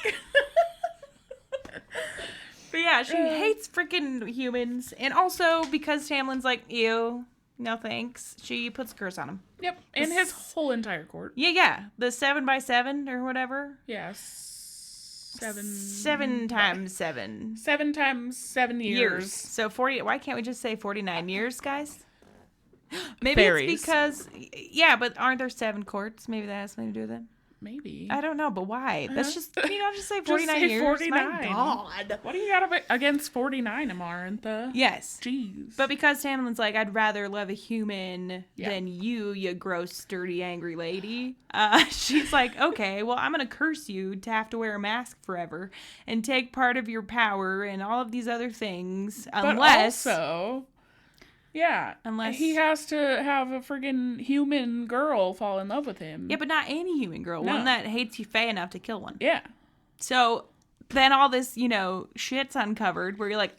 But yeah, she hates freaking humans. And also, because Tamlin's like, ew, no thanks, she puts a curse on him. Yep. And his whole entire court. Yeah. The 7x7 or whatever. Yes. 7 times 7. 7 times 7 years. So 40. Why can't we just say 49 years, guys? Maybe it's because, but aren't there 7 courts? Maybe that has something to do with it. Maybe. I don't know, but why? That's just, can you not just say 49 years? 49. My God. What do you got against 49, Amarantha? Yes. Jeez. But because Tamlin's like, I'd rather love a human than you gross, dirty, angry lady. She's like, okay, well, I'm going to curse you to have to wear a mask forever and take part of your power and all of these other things. Unless... But also... Yeah, unless he has to have a friggin' human girl fall in love with him. Yeah, but not any human girl. No. One that hates you Fae enough to kill one. Yeah. So then all this, shit's uncovered where you're like,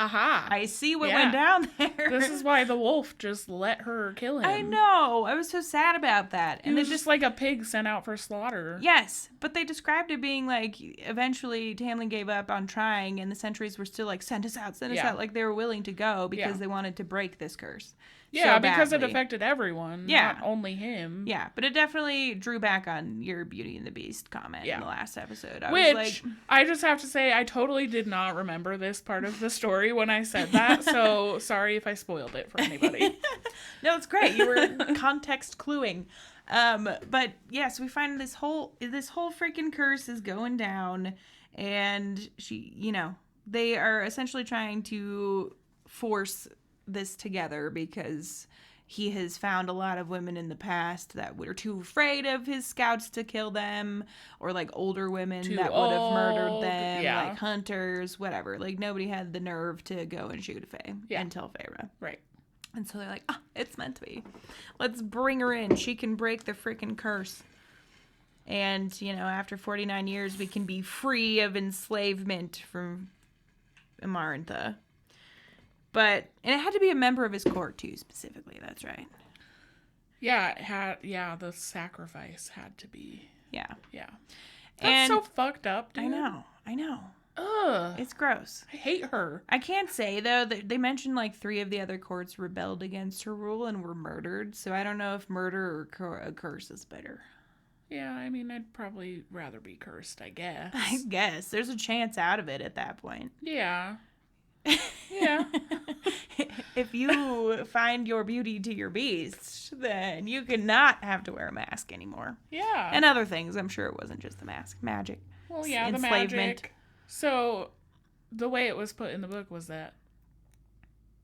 I see what went down there. This is why the wolf just let her kill him. I know. I was so sad about that. And it's just like a pig sent out for slaughter. Yes. But they described it being like, eventually Tamlin gave up on trying and the sentries were still like, send us out. Like they were willing to go because they wanted to break this curse. Yeah, so because it affected everyone, not only him. Yeah, but it definitely drew back on your Beauty and the Beast comment in the last episode. I just have to say, I totally did not remember this part of the story when I said that, so sorry if I spoiled it for anybody. No, it's great. You were context cluing. But yes, we find this whole freaking curse is going down, and she, they are essentially trying to force this together because he has found a lot of women in the past that were too afraid of his scouts to kill them, or like older women that would have murdered them, like hunters, whatever. Like nobody had the nerve to go and shoot Faye until Feyre. Right. And so they're like, it's meant to be. Let's bring her in. She can break the freaking curse. And, you know, after 49 years, we can be free of enslavement from Amarantha. And it had to be a member of his court, too, specifically. That's right. Yeah, the sacrifice had to be. Yeah. Yeah. That's so fucked up, dude. I know. Ugh. It's gross. I hate her. I can't say, though, that they mentioned, like, 3 of the other courts rebelled against her rule and were murdered. So I don't know if murder or a curse is better. Yeah, I mean, I'd probably rather be cursed, I guess. I guess. There's a chance out of it at that point. Yeah. Yeah. If you find your beauty to your beast, then you cannot have to wear a mask anymore. Yeah. And other things. I'm sure it wasn't just the mask. Magic. Well, yeah, the magic. So, the way it was put in the book was that...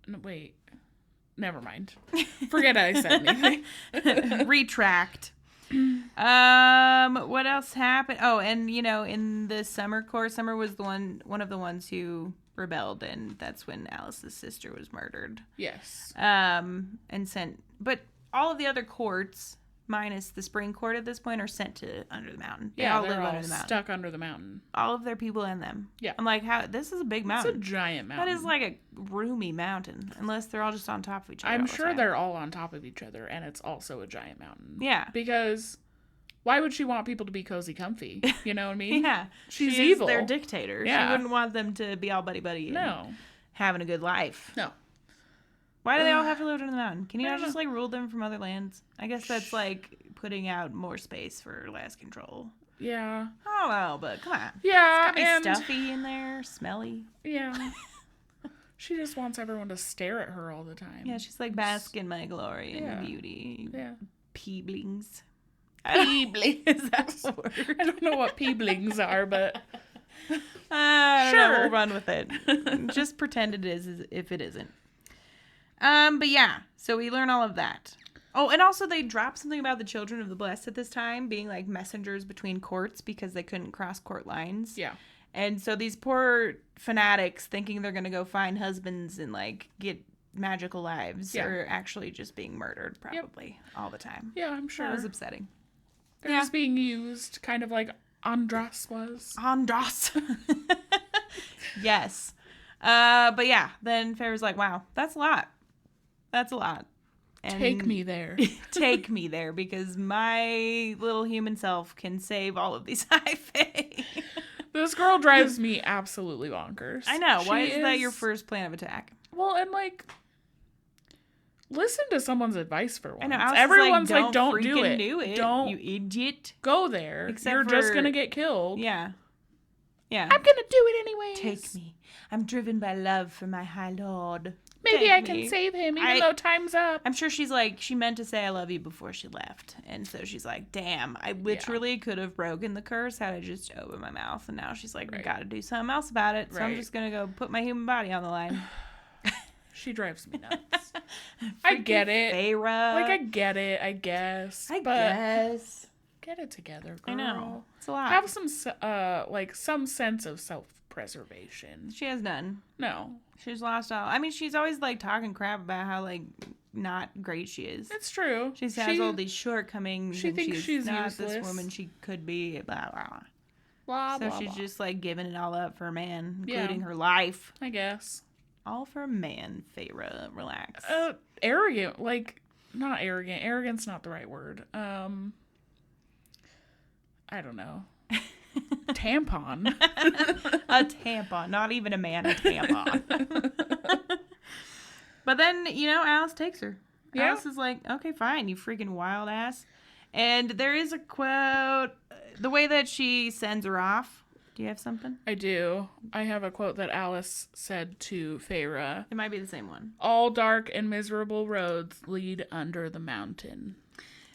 No, wait. Never mind. Forget I said anything. Retract. What else happened? Oh, and you know, in the Summer Court, Summer was one of the ones who rebelled, and that's when Alice's sister was murdered. Yes. And sent, but all of the other courts, minus the Spring Court at this point, are sent to Under the Mountain. They all live under the mountain. Stuck under the mountain. All of their people and them. Yeah. I'm like, how? This is a big mountain. It's a giant mountain. That is like a roomy mountain, unless they're all just on top of each other. I'm sure they're all on top of each other, and it's also a giant mountain. Yeah. Because why would she want people to be cozy comfy? You know what I mean? Yeah. She's evil. Their dictator. Yeah. She wouldn't want them to be all buddy-buddy and having a good life. No. Why do they all have to live under the mountain? Can you not just, like, rule them from other lands? I guess that's, like, putting out more space for less control. Yeah. I don't know, but come on. Yeah, it's gotta be stuffy in there, smelly. Yeah. She just wants everyone to stare at her all the time. Yeah, she's like, bask in my glory and beauty. Yeah. Peeblings. Peeblings. Is that a word? I don't know what peeblings are, but... Sure. We'll run with it. Just pretend it is if it isn't. But yeah, so we learn all of that. Oh, and also they dropped something about the Children of the Blessed at this time being like messengers between courts because they couldn't cross court lines. Yeah. And so these poor fanatics thinking they're going to go find husbands and like get magical lives are actually just being murdered probably all the time. Yeah, I'm sure. That was upsetting. They're just being used kind of like Andras was. Andras. Yes. But yeah, then Feyre's like, wow, that's a lot. That's a lot. And take me there. Take me there because my little human self can save all of these high fae. This girl drives me absolutely bonkers. I know. Why is that your first plan of attack? Well, and like, listen to someone's advice for once. I know. Everyone's like, don't do it. Don't, you idiot. Go there. You're just going to get killed. Yeah. Yeah. I'm going to do it anyways. Take me. I'm driven by love for my high lord. Maybe I can save him even though time's up. I'm sure she's like, she meant to say I love you before she left. And so she's like, damn, I literally could have broken the curse had I just opened my mouth. And now she's like, we got to do something else about it. So I'm just going to go put my human body on the line. She drives me nuts. I get it. Feyre. Like, I get it, I guess. I guess. Get it together, girl. I know. It's a lot. Have some, some sense of self-preservation. She has none. No. She's lost all. I mean, she's always, like, talking crap about how, like, not great she is. It's true. She has all these shortcomings. She thinks she's not useless. This woman she could be, blah, blah, blah. Blah, so blah, she's blah. just, like, giving it all up for a man, including her life. I guess. All for a man, Feyre. Relax. Arrogant. Like, not arrogant. Arrogant's not the right word. I don't know. Tampon. A tampon. Not even a man, a tampon. But then, you know, Alice takes her. Yeah. Alice is like, okay, fine, you freaking wild ass. And there is a quote, the way that she sends her off. Do you have something? I do. I have a quote that Alice said to Feyre. It might be the same one. All dark and miserable roads lead under the mountain.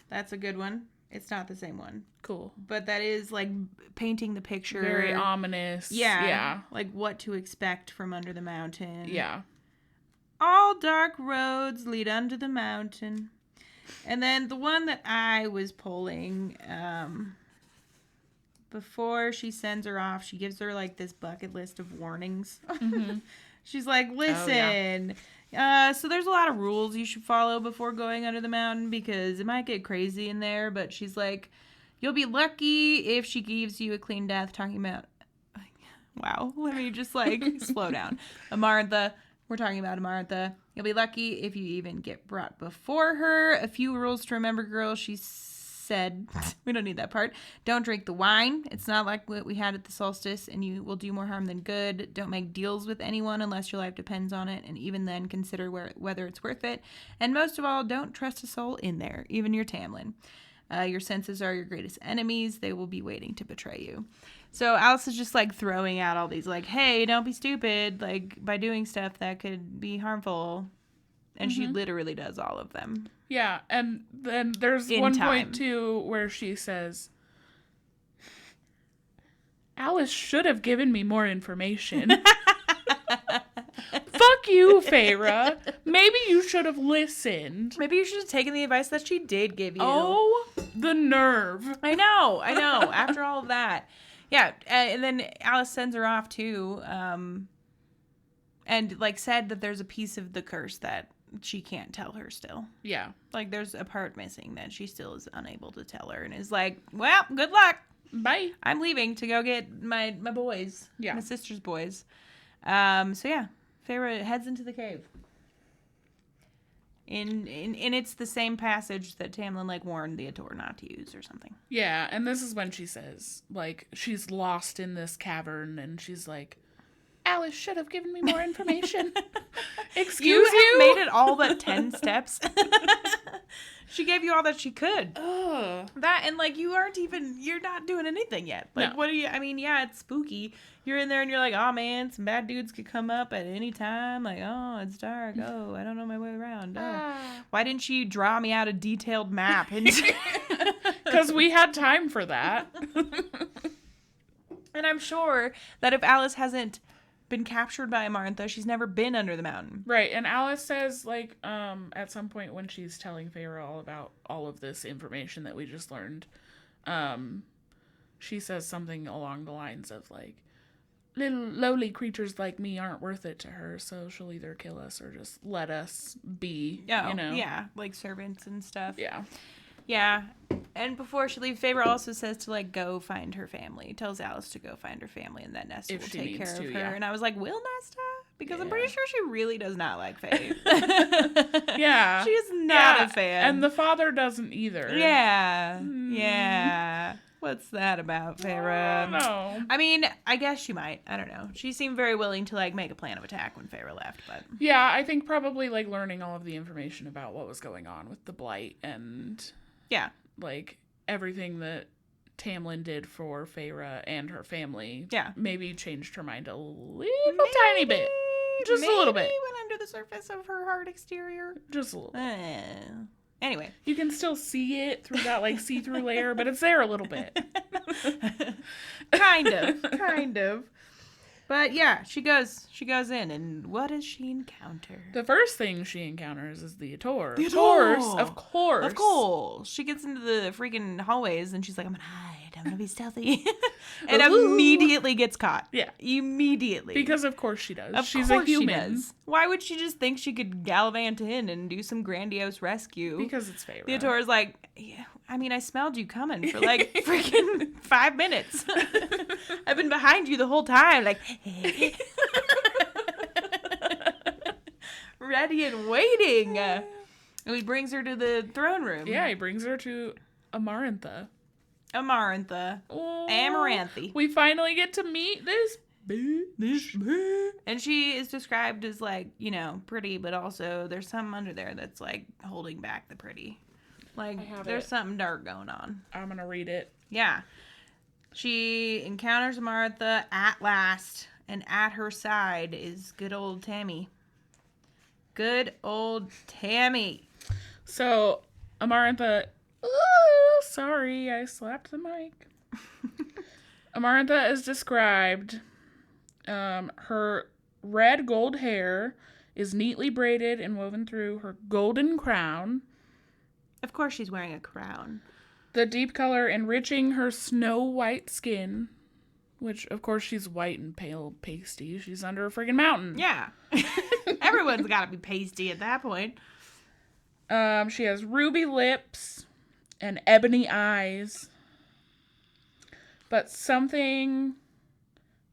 That's a good one. It's not the same one. Cool. But that is, like, painting the picture. Very ominous. Yeah. Like, what to expect from under the mountain. Yeah. All dark roads lead under the mountain. And then the one that I was pulling, before she sends her off, she gives her, like, this bucket list of warnings. Mm-hmm. She's like, listen, so there's a lot of rules you should follow before going under the mountain because it might get crazy in there. But she's like, you'll be lucky if she gives you a clean death. Talking about, wow, let me just, like, slow down. Amarantha. We're talking about Amarantha. You'll be lucky if you even get brought before her. A few rules to remember, girl. She said, we don't need that part. Don't drink the wine. It's not like what we had at the solstice, and you will do more harm than good. Don't make deals with anyone unless your life depends on it, and even then, consider whether it's worth it. And most of all, don't trust a soul in there, even your Tamlin. Your senses are your greatest enemies. They will be waiting to betray you. So Alice is just, like, throwing out all these, like, hey, don't be stupid, like, by doing stuff that could be harmful. And she literally does all of them. Yeah, and then there's one point, too, where she says, Alice should have given me more information. Fuck you, Feyre. Maybe you should have listened. Maybe you should have taken the advice that she did give you. Oh, the nerve. I know. After all of that. Yeah, and then Alice sends her off, too, and, like, said that there's a piece of the curse that she can't tell her still. Yeah. Like, there's a part missing that she still is unable to tell her and is like, well, good luck. Bye. I'm leaving to go get my boys. Yeah. My sister's boys. So, yeah, Feyre heads into the cave. And it's the same passage that Tamlin, like, warned the Ator not to use or something. Yeah, and this is when she says, like, she's lost in this cavern, and she's like, Alice should have given me more information. Excuse you? You have made it all but 10 steps. She gave you all that she could. Ugh. That, and, like, you're not doing anything yet. Like, no. Yeah, it's spooky. You're in there and you're like, oh, man, some bad dudes could come up at any time. Like, oh, it's dark. Oh, I don't know my way around. Oh. Why didn't she draw me out a detailed map? Because we had time for that. And I'm sure that if Alice hasn't been captured by Amarantha, she's never been under the mountain. Right, and Alice says, like, at some point when she's telling Feyre all about all of this information that we just learned, she says something along the lines of, like, little lowly creatures like me aren't worth it to her, so she'll either kill us or just let us be, you know? Yeah, like servants and stuff. Yeah. Yeah, and before she leaves, Feyre also says to, like, go find her family. Tells Alice to go find her family, and that Nesta will take care of her. Yeah. And I was like, will Nesta? Because I'm pretty sure she really does not like Faye. Yeah. She is not a fan. And the father doesn't either. Yeah. Yeah. What's that about, Feyre? No. I mean, I guess she might. I don't know. She seemed very willing to, like, make a plan of attack when Feyre left, but... Yeah, I think probably, like, learning all of the information about what was going on with the Blight and... Yeah. Like, everything that Tamlin did for Feyre and her family. Yeah. Maybe changed her mind a little tiny bit. Just a little bit. Went under the surface of her hard exterior. Just a little bit. Anyway. You can still see it through that, like, see-through layer, but it's there a little bit. Kind of. But yeah, she goes in, and what does she encounter? The first thing she encounters is the Ator. The Ator! Of course. She gets into the freaking hallways, and she's like, I'm gonna hide. I'm gonna be stealthy. And immediately gets caught. Yeah. Immediately. Because of course she does. She's a human. She does. Why would she just think she could gallivant in and do some grandiose rescue? Because it's Feyre. The Ator's like, yeah, I mean, I smelled you coming for like freaking 5 minutes. I've been behind you the whole time, like, ready and waiting. And he brings her to the throne room. Yeah, he brings her to Amarantha. Oh, Amaranthi. We finally get to meet this bitch. And she is described as, like, you know, pretty, but also there's something under there that's, like, holding back the pretty. Like, there's something dark going on. I'm gonna read it. Yeah. She encounters Amarantha at last, and at her side is good old Tammy. Good old Tammy. So, Amarantha sorry, I slapped the mic. Amarantha is described. Her red gold hair is neatly braided and woven through her golden crown. Of course she's wearing a crown. The deep color enriching her snow white skin. Which, of course, she's white and pale pasty. She's under a friggin' mountain. Yeah. Everyone's got to be pasty at that point. She has ruby lips and ebony eyes. But something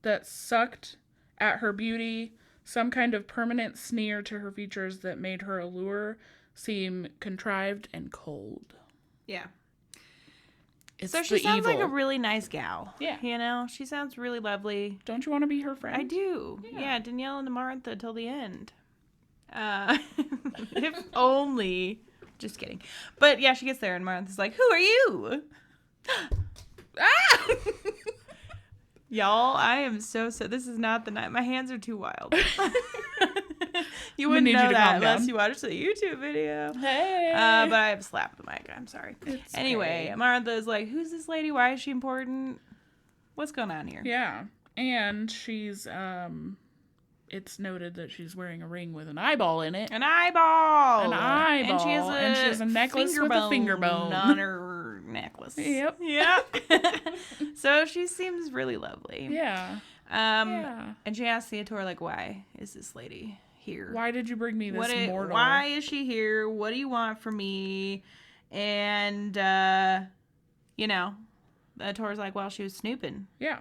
that sucked at her beauty, some kind of permanent sneer to her features that made her allure seem contrived and cold. Yeah. It's so she sounds evil. like a really nice gal. Yeah. You know, she sounds really lovely. Don't you want to be her friend? I do. Yeah, Danielle and Amarantha till the end. If only. Just kidding. But yeah, she gets there and Martha's like, "Who are you?" Ah! Y'all, I am so. This is not the night. My hands are too wild. You wouldn't know that unless you watched the YouTube video. Hey. But I have slapped the mic. I'm sorry. It's anyway, okay. Martha is like, "Who's this lady? Why is she important? What's going on here?" Yeah. And she's, it's noted that she's wearing a ring with an eyeball in it. An eyeball. An eyeball. And she has a necklace with a finger bone on her necklace. Yep. Yep. So she seems really lovely. Yeah. And she asks Theodore, like, why is this lady here? Why did you bring me this mortal? Why is she here? What do you want from me? And, Tor's like, well, she was snooping. Yeah.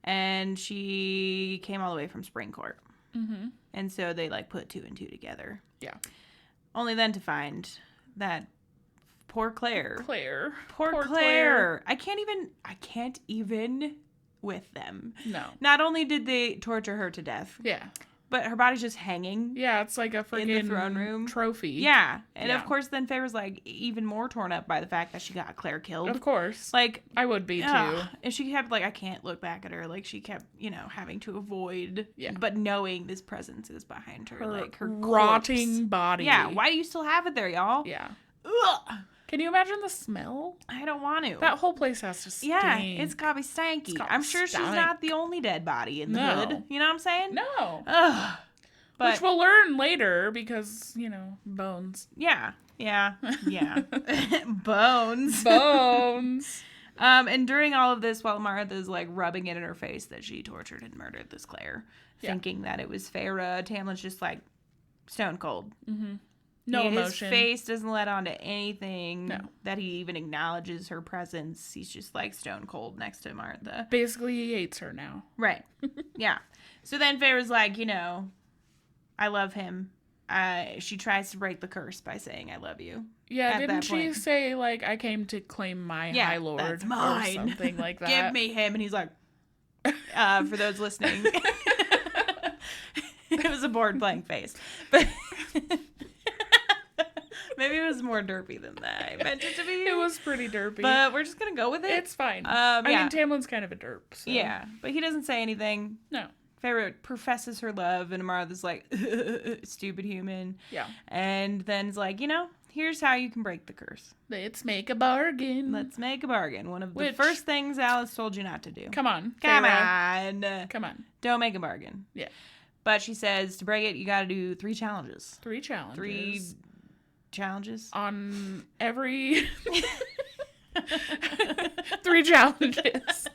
And she came all the way from Springcourt. Mm-hmm. And so they, like, put 2 and 2 together. Yeah. Only then to find that poor Claire. Poor Claire. I can't even with them. No. Not only did they torture her to death. Yeah. But her body's just hanging. Yeah, it's like a freaking in the throne room trophy. Yeah. And of course then Feyre's like even more torn up by the fact that she got Claire killed. Of course. Like I would be too. And she kept like, I can't look back at her. Like she kept, having to avoid Yeah. but knowing this presence is behind her. Like her rotting corpse. body. Yeah. Why do you still have it there, y'all? Yeah. Ugh. Can you imagine the smell? I don't want to. That whole place has to stink. Yeah, it's gotta be stanky. I'm sure she's not the only dead body in the hood. You know what I'm saying? No. Ugh. But, which we'll learn later because, bones. Yeah. Yeah. Yeah. Bones. Bones. And during all of this, while Martha's like rubbing it in her face that she tortured and murdered this Claire, thinking that it was Feyre, Tamlin's just like stone cold. Mm-hmm. No emotion. His face doesn't let on to anything that he even acknowledges her presence. He's just like stone cold next to Martha. Basically, he hates her now. Right. Yeah. So then Feyre's like, I love him. She tries to break the curse by saying, I love you. Yeah, didn't she say, like, I came to claim my High Lord? That's mine. Or something like that. Give me him. And he's like, for those listening, it was a bored blank face. But maybe it was more derpy than that. I meant it to be. It was pretty derpy. But we're just going to go with it. It's fine. I mean, Tamlin's kind of a derp. So. Yeah, but he doesn't say anything. No. Feyre professes her love, and Martha's like, stupid human. Yeah. And then it's like, here's how you can break the curse. Let's make a bargain. Let's make a bargain. One of the first things Alice told you not to do. Come on. Come Feyre. on. Come on. Don't make a bargain. Yeah. But she says to break it, you got to do 3 challenges. 3 challenges. 3 challenges? On every... 3 challenges.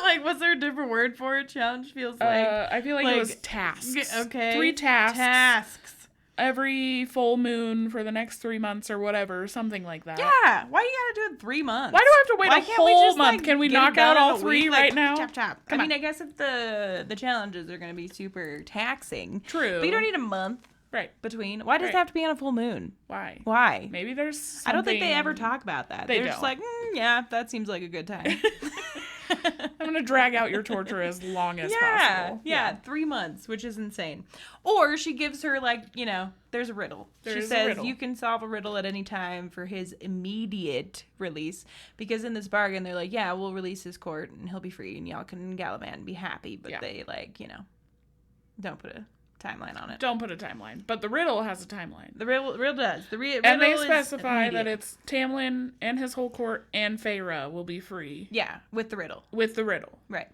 Like, was there a different word for it? Challenge feels like... I feel like it was tasks. Okay. 3 tasks. Tasks. Every full moon for the next 3 months or whatever. Something like that. Yeah. Why do you gotta do it 3 months? Why do I have to wait a whole month? Can we knock out all 3 right now? Chop, chop. I mean, I guess if the challenges are going to be super taxing. True. But you don't need a month. Right. Between. Why does it have to be on a full moon? Why? Maybe there's something... I don't think they ever talk about that. They're just like, yeah, that seems like a good time. I'm going to drag out your torture as long as possible. Yeah, 3 months, which is insane. Or she gives her, like, there's a riddle. She says you can solve a riddle at any time for his immediate release. Because in this bargain, they're like, yeah, we'll release his court and he'll be free and y'all can gallivant and be happy. But they, like, don't put a timeline on it. Don't put a timeline. But the riddle has a timeline. The riddle does. And they specify that it's Tamlin and his whole court and Feyre will be free. Yeah, with the riddle. With the riddle. Right.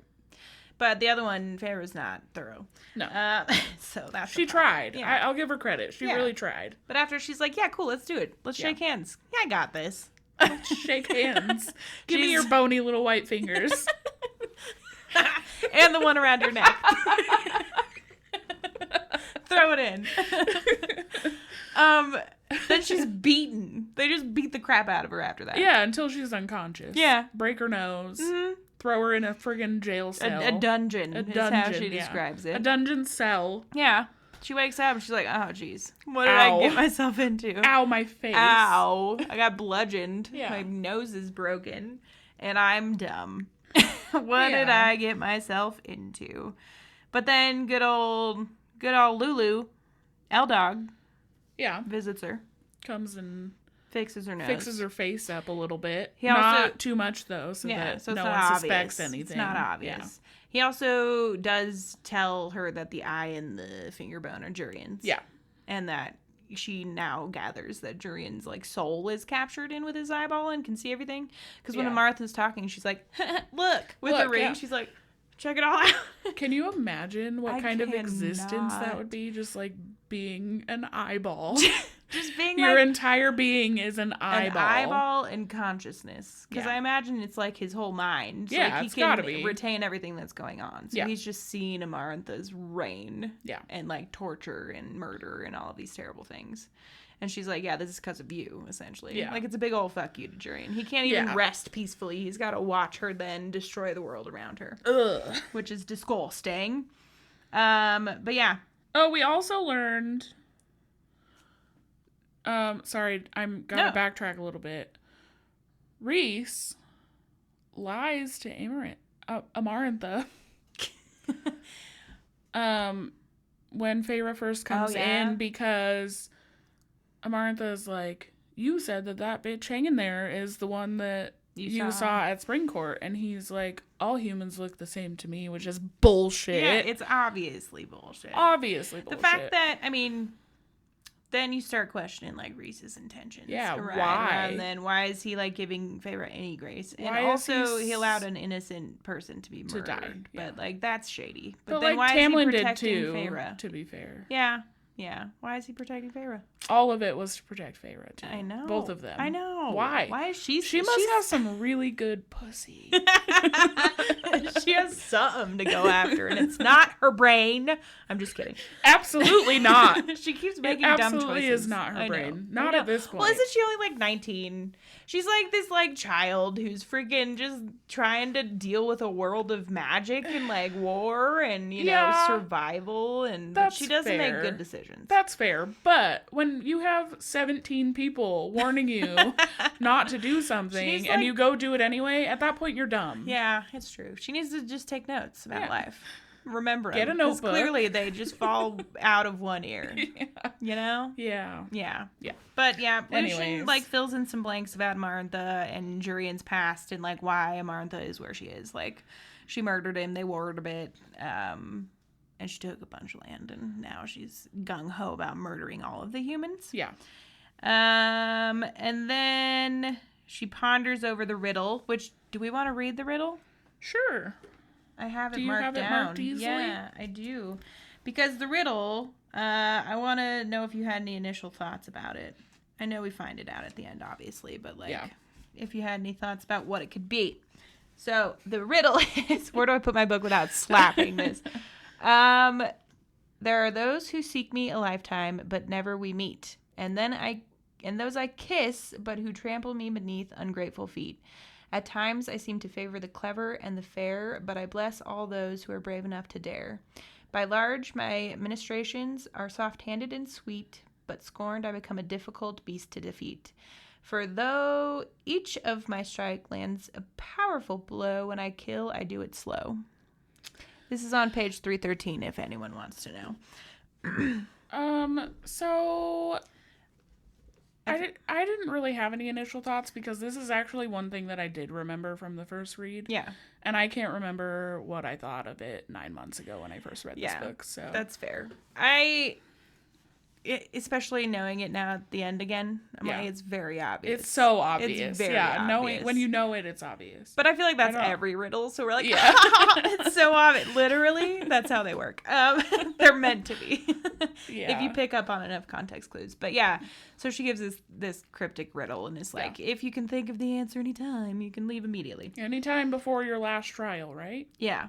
But the other one, Feyre's not thorough. No. So that's She tried. Yeah. I'll give her credit. She really tried. But after she's like, yeah, cool, let's do it. Let's shake hands. Yeah, I got this. Let's shake hands. Give me your bony little white fingers. And the one around your neck. Throw it in. Then she's beaten. They just beat the crap out of her after that. Yeah, until she's unconscious. Yeah. Break her nose. Mm-hmm. Throw her in a friggin' jail cell. A dungeon. Is how she describes it. A dungeon cell. Yeah. She wakes up and she's like, oh, jeez. What did I get myself into? Ow, my face. Ow. I got bludgeoned. Yeah. My nose is broken. And I'm dumb. What did I get myself into? But then good old Lulu, L-Dog, visits her. Comes and fixes her nose. Fixes her face up a little bit. He also, not too much, though, so that no one suspects anything. It's not obvious. Yeah. He also does tell her that the eye and the finger bone are Jurian's. Yeah. And that she now gathers that Jurian's, like, soul is captured in with his eyeball and can see everything. Because when Martha's talking, she's like, look, with her ring. Yeah. She's like, check it all out. Can you imagine what kind of existence that would be? Just, like, being an eyeball. Just being your entire being is an eyeball. An eyeball and consciousness. Because I imagine it's like his whole mind. So yeah, like it's gotta be. He can retain everything that's going on. So he's just seeing Amarantha's reign. Yeah. And like torture and murder and all of these terrible things. And she's like, yeah, this is because of you, essentially. Yeah. Like, it's a big old fuck you to Jurian. He can't even rest peacefully. He's got to watch her then destroy the world around her. Ugh. Which is disgusting. But yeah. Oh, we also learned... sorry, I'm gonna backtrack a little bit. Rhys lies to Amarantha. When Feyre first comes in, because Amarantha is like, you said that bitch hanging there is the one that you saw at Spring Court, and he's like, all humans look the same to me, which is bullshit. Yeah, it's obviously bullshit. Obviously bullshit. The fact that, I mean, then you start questioning, like, Rhys's intentions. Yeah, why? And then why is he, like, giving Feyre any grace? And also, he allowed an innocent person to be murdered. To die. Yeah. But, like, that's shady. But then like, why Tamlin is he protecting did too, Feyre? To be fair. Yeah. Yeah. Why is he protecting Feyre? All of it was to protect Feyre, too. I know. Both of them. I know. Why? Why is she... She must have some really good pussy. She has something to go after, and it's not her brain. I'm just kidding. Absolutely not. She keeps making dumb choices. Absolutely is not her brain. Not at this point. Well, isn't she only like 19? She's like this like child who's freaking just trying to deal with a world of magic and like war and you know survival, and but she doesn't make good decisions. That's fair, but when you have 17 people warning you not to do something and you go do it anyway, at that point you're dumb. Yeah, it's true. She needs to just take notes about life. Remember Get a notebook. Clearly they just fall out of one ear. You know? Yeah. Yeah. Yeah. But yeah, Lucian like fills in some blanks about Amarantha and Jurian's past and like why Amarantha is where she is. Like she murdered him, they warred a bit, and she took a bunch of land, and now she's gung-ho about murdering all of the humans. Yeah. And then she ponders over the riddle, which, do we want to read the riddle? Sure. I have it marked down. Marked easily? Yeah, I do. Because the riddle, I want to know if you had any initial thoughts about it. I know we find it out at the end, obviously, but like, if you had any thoughts about what it could be. So the riddle is, where do I put my book without slapping this? There are those who seek me a lifetime, but never we meet. And those I kiss, but who trample me beneath ungrateful feet. At times I seem to favor the clever and the fair, but I bless all those who are brave enough to dare. By large, my ministrations are soft-handed and sweet, but scorned I become a difficult beast to defeat. For though each of my strike lands a powerful blow, when I kill, I do it slow. This is on page 313, if anyone wants to know. So I didn't really have any initial thoughts because this is actually one thing that I did remember from the first read. Yeah. And I can't remember what I thought of it 9 months ago when I first read this book. So that's fair. Especially knowing it now at the end again, I'm like, it's very obvious. It's so obvious. It's very obvious. When you know it, it's obvious. But I feel like that's every riddle, so we're like, yeah. It's so obvious. Literally, that's how they work. They're meant to be. If you pick up on enough context clues. But yeah, so she gives this cryptic riddle, and it's like, if you can think of the answer anytime, you can leave immediately. Anytime before your last trial, right? Yeah.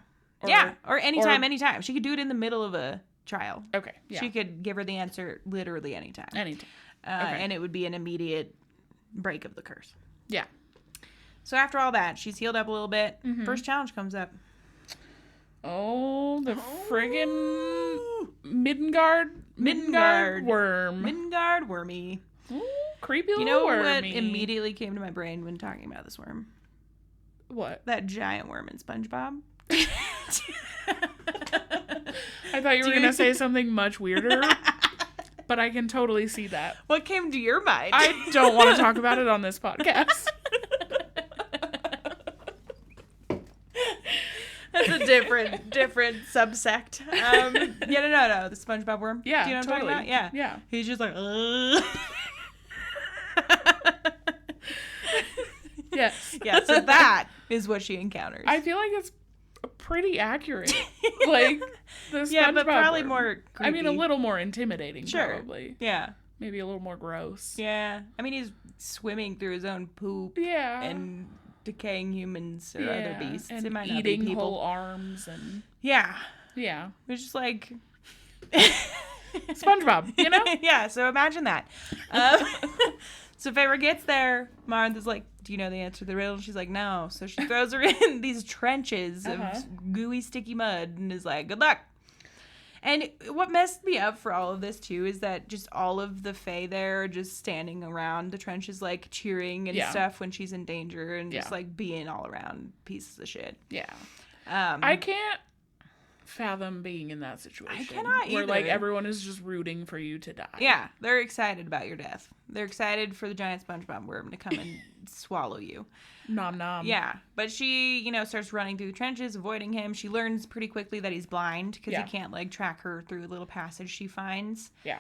Or anytime. She could do it in the middle of a trial. Okay. Yeah. She could give her the answer literally anytime. And it would be an immediate break of the curse. Yeah. So after all that, she's healed up a little bit. First challenge comes up. Oh, the friggin' Midgard worm. Midgard wormy. Ooh, creepy little wormy. What immediately came to my brain when talking about this worm? What? That giant worm in SpongeBob. I thought you were going to say something much weirder, but I can totally see that. What came to your mind? I don't want to talk about it on this podcast. That's a different subsect. No, the SpongeBob worm. Yeah, do you know what totally. I'm talking about? Yeah. He's just like, Yes. Yeah, so that is what she encounters. I feel like it's pretty accurate. Like, the SpongeBob but probably worm. more creepy. I mean, a little more intimidating, sure. probably. Yeah. Maybe a little more gross. Yeah. I mean, he's swimming through his own poop. Yeah. And decaying humans or other beasts. And it might not eating be people. whole arms and... Yeah. Yeah. It's just like... SpongeBob, you know? Yeah, so imagine that. So Feyre gets there. Martha's like, do you know the answer to the riddle? She's like, no. So she throws her in these trenches of gooey, sticky mud and is like, good luck. And what messed me up for all of this, too, is that just all of the Fae there are just standing around the trenches, like, cheering and stuff when she's in danger and just, like, being all around pieces of shit. Yeah. I can't fathom being in that situation. I cannot either. Where, like, everyone is just rooting for you to die. Yeah, they're excited about your death. They're excited for the giant SpongeBob worm to come and swallow you. Nom nom. Yeah, but she, starts running through the trenches, avoiding him. She learns pretty quickly that he's blind because he can't, like, track her through a little passage she finds. Yeah.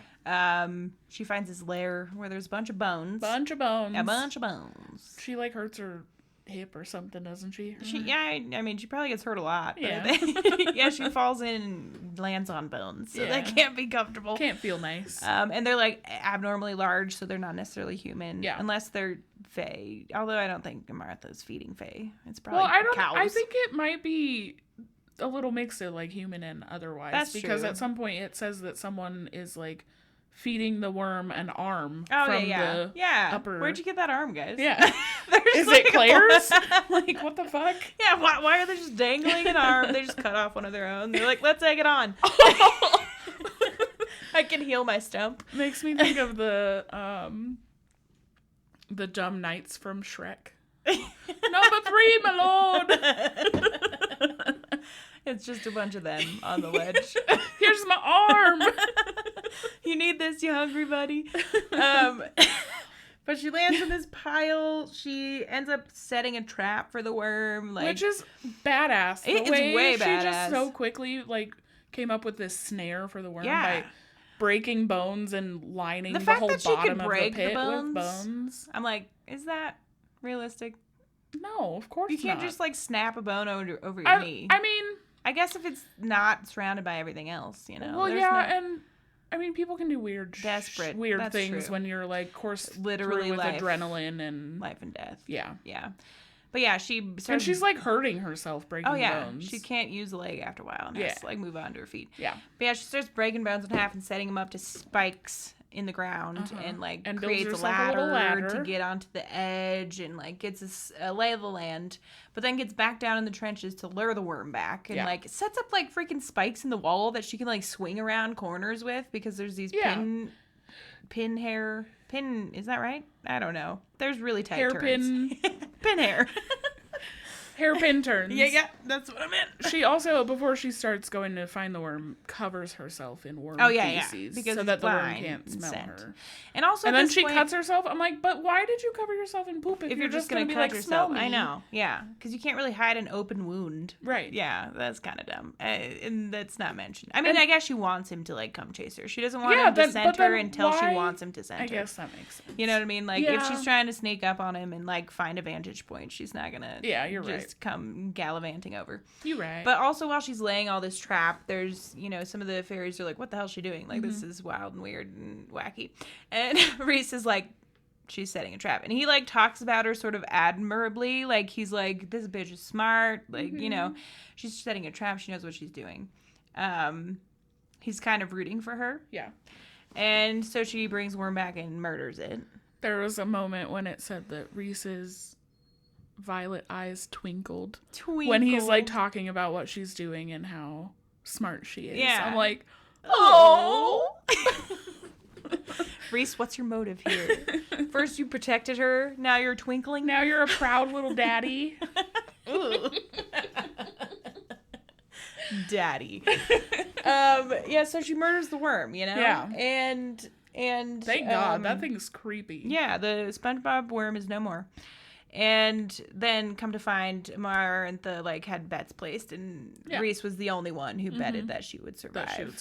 She finds his lair where there's a bunch of bones. A bunch of bones. She, like, hurts her hip or something, doesn't she? I mean, she probably gets hurt a lot. But Yeah. she falls in and lands on bones, so that can't be comfortable. Can't feel nice. And they're, like, abnormally large, so they're not necessarily human. Yeah. Unless they're Fae. Although I don't think Martha's feeding Fae. It's probably cows. I think it might be a little mix of, like, human and otherwise. That's because true. At some point it says that someone is, like, feeding the worm an arm from the upper... Where'd you get that arm, guys? Yeah. Is it Claire's? Like, what the fuck? Yeah, why are they just dangling an arm? They just cut off one of their own. They're like, let's egg it on. I can heal my stump. Makes me think of the dumb knights from Shrek. Number 3, my lord! It's just a bunch of them on the ledge. Here's my arm! You need this, you hungry buddy? But she lands in this pile. She ends up setting a trap for the worm. Which is badass. It's way badass. She just so quickly, like, came up with this snare for the worm by breaking bones and lining the whole bottom of the pit with bones. I'm like, is that realistic? No, of course not. You can't just, like, snap a bone over your knee. I mean... I guess if it's not surrounded by everything else, Well, and... I mean, people can do weird things true. when you're, like, literally with adrenaline and... Life and death. Yeah. Yeah. But yeah, she starts... And she's, like, hurting herself, breaking bones. She can't use a leg after a while and has to, like, move on to her feet. Yeah. But yeah, she starts breaking bones in half and setting them up to spikes in the ground and, like, creates a ladder to get onto the edge and, like, gets a lay of the land, but then gets back down in the trenches to lure the worm back and, like, sets up, like, freaking spikes in the wall that she can, like, swing around corners with because there's these pin hair. Is that right? I don't know. There's really tight turns. Hairpin. Pin hair. Hairpin turns. Yeah, that's what I meant. She also, before she starts going to find the worm, covers herself in worm feces because so it's that the worm blind can't and smell scent. her. And also, And at then this she point, cuts herself. I'm like, but why did you cover yourself in poop if you're just going to be cut like, yourself? smell me? I know, yeah, because you can't really hide an open wound. Right. Yeah, that's kind of dumb, and that's not mentioned. I mean, I guess she wants him to like come chase her. She doesn't want him to scent her until she wants him to scent her. I guess that makes sense. You know what I mean? Like, if she's trying to sneak up on him and like find a vantage point, she's not gonna. Yeah, you're just come gallivanting over. You're right. But also, while she's laying all this trap, there's, some of the fairies are like, what the hell is she doing? Like, this is wild and weird and wacky. And Rhys is like, she's setting a trap. And he, like, talks about her sort of admirably. Like, he's like, this bitch is smart. Like, she's setting a trap. She knows what she's doing. He's kind of rooting for her. Yeah. And so she brings Worm back and murders it. There was a moment when it said that Rhys's violet eyes twinkled when he's like talking about what she's doing and how smart she is. Yeah. I'm like, oh. Rhys, what's your motive here? First you protected her, now you're twinkling. Now you're a proud little daddy. Daddy. So she murders the worm, Yeah. And thank God, that thing's creepy. Yeah, the SpongeBob worm is no more. And then come to find Mar and had bets placed, and Rhys was the only one who betted that she would survive.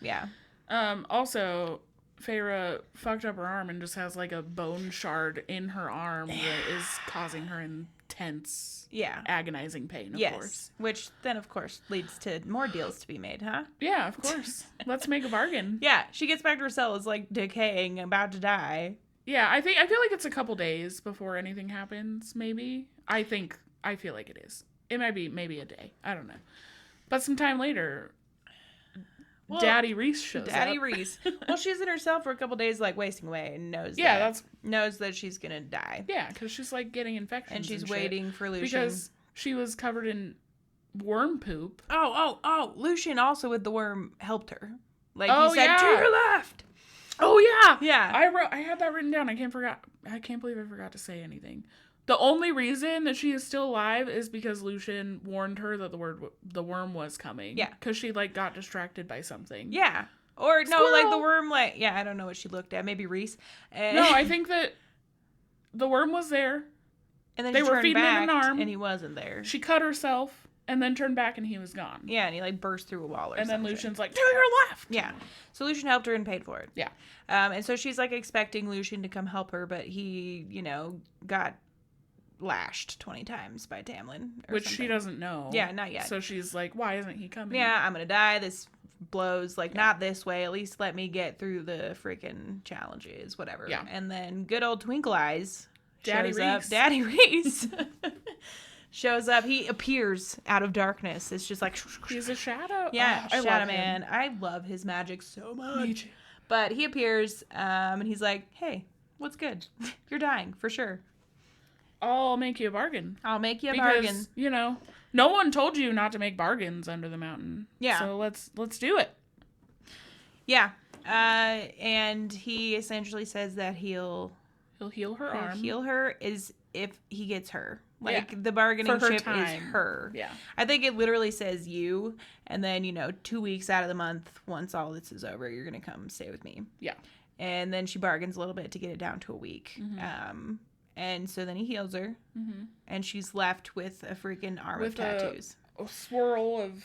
Yeah. Also, Feyre fucked up her arm and just has like a bone shard in her arm that is causing her intense, agonizing pain, of course. Which then, of course, leads to more deals to be made, huh? Yeah, of course. Let's make a bargain. Yeah, she gets back to her cell, is like decaying, about to die. Yeah, I feel like it's a couple days before anything happens, maybe. I feel like it is. It might be maybe a day. I don't know. But sometime later, Daddy Rhys shows up. Daddy Rhys. Well, she's in her cell for a couple days, like, wasting away, and knows that she's gonna die. Yeah, because she's, like, getting infections and she's waiting for Lucien. Because she was covered in worm poop. Oh, Lucien also with the worm helped her. Like, he said, to your left! Oh, yeah. Yeah. I had that written down. I can't believe I forgot to say anything. The only reason that she is still alive is because Lucien warned her that the worm was coming. Yeah. Because she, got distracted by something. Yeah. Or, no, the worm, I don't know what she looked at. Maybe Rhys. No, I think that the worm was there. And then they she were turned feeding back, him an arm. and he wasn't there. She cut herself, and then turned back, and he was gone. Yeah, and he, burst through a wall or something. And then Lucien's like, to your left! Yeah. So Lucien helped her and paid for it. Yeah. And so she's, expecting Lucien to come help her, but he, got lashed 20 times by Tamlin. Which she doesn't know. Yeah, not yet. So she's like, why isn't he coming? Yeah, I'm gonna die. This blows, not this way. At least let me get through the freaking challenges, whatever. Yeah. And then good old Twinkle Eyes Daddy shows up. Rhys. Daddy Rhys. Shows up. He appears out of darkness. It's just like... He's a shadow. Yeah, I Shadow love Man. him. I love his magic so much. Me too. But he appears, and he's like, hey, what's good? You're dying, for sure. I'll make you a bargain. I'll make you a because, bargain. No one told you not to make bargains under the mountain. Yeah. So let's do it. Yeah. And he essentially says that he'll heal her arm. Heal her is if he gets her. Yeah. The bargaining For her chip time. is her. Yeah. I think it literally says you, and then, 2 weeks out of the month, once all this is over, you're going to come stay with me. Yeah. And then she bargains a little bit to get it down to a week. Mm-hmm. And so then he heals her, and she's left with a freaking arm of tattoos. A swirl of...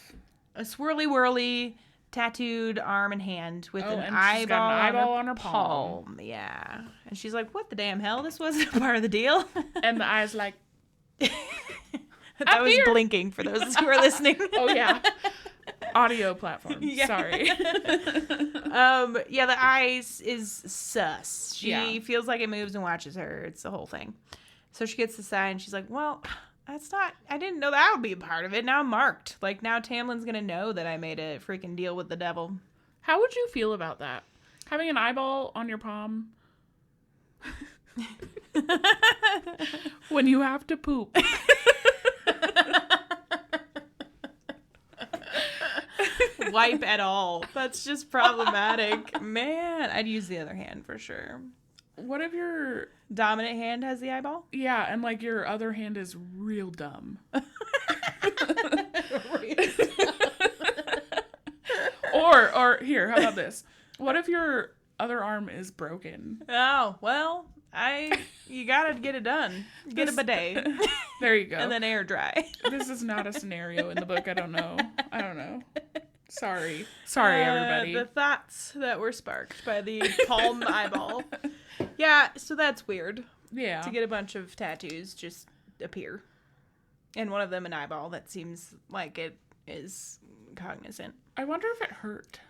A swirly whirly tattooed arm and hand with an she's got an eyeball on her palm. Yeah. And she's like, what the damn hell? This wasn't a part of the deal. And the eyes like... That was blinking for those who are listening. Oh, yeah. Audio platform. Yeah. Sorry. The eyes is sus. She feels like it moves and watches her. It's the whole thing. So she gets the sign and she's like, well, I didn't know that would be a part of it. Now I'm marked. Now Tamlin's going to know that I made a freaking deal with the devil. How would you feel about that? Having an eyeball on your palm when you have to poop. Wipe at all. That's just problematic. Man, I'd use the other hand for sure. What if your dominant hand has the eyeball? Yeah, and like your other hand is real dumb. Or here, how about this? What if your other arm is broken? Oh, well, you gotta get it done. Get a bidet. There you go. And then air dry. This is not a scenario in the book. I don't know. Sorry, everybody. The thoughts that were sparked by the palm eyeball. Yeah, so that's weird. Yeah. To get a bunch of tattoos just appear. And one of them an eyeball that seems like it is cognizant. I wonder if it hurt.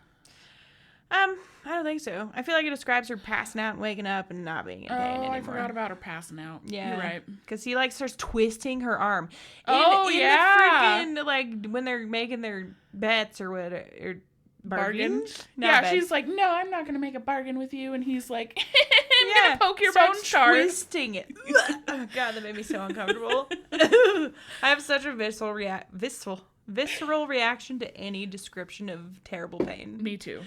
I don't think so. I feel like it describes her passing out and waking up and not being in pain anymore. I forgot about her passing out. Yeah. You're right. Because he, like, starts twisting her arm. In yeah. the freaking, like, when they're making their bets or what, or bargains? Yeah, bets. She's like, no, I'm not going to make a bargain with you. And he's like, I'm going to poke your bone sharp. Twisting it. Oh, God, that made me so uncomfortable. I have such a visceral reaction to any description of terrible pain. Me too.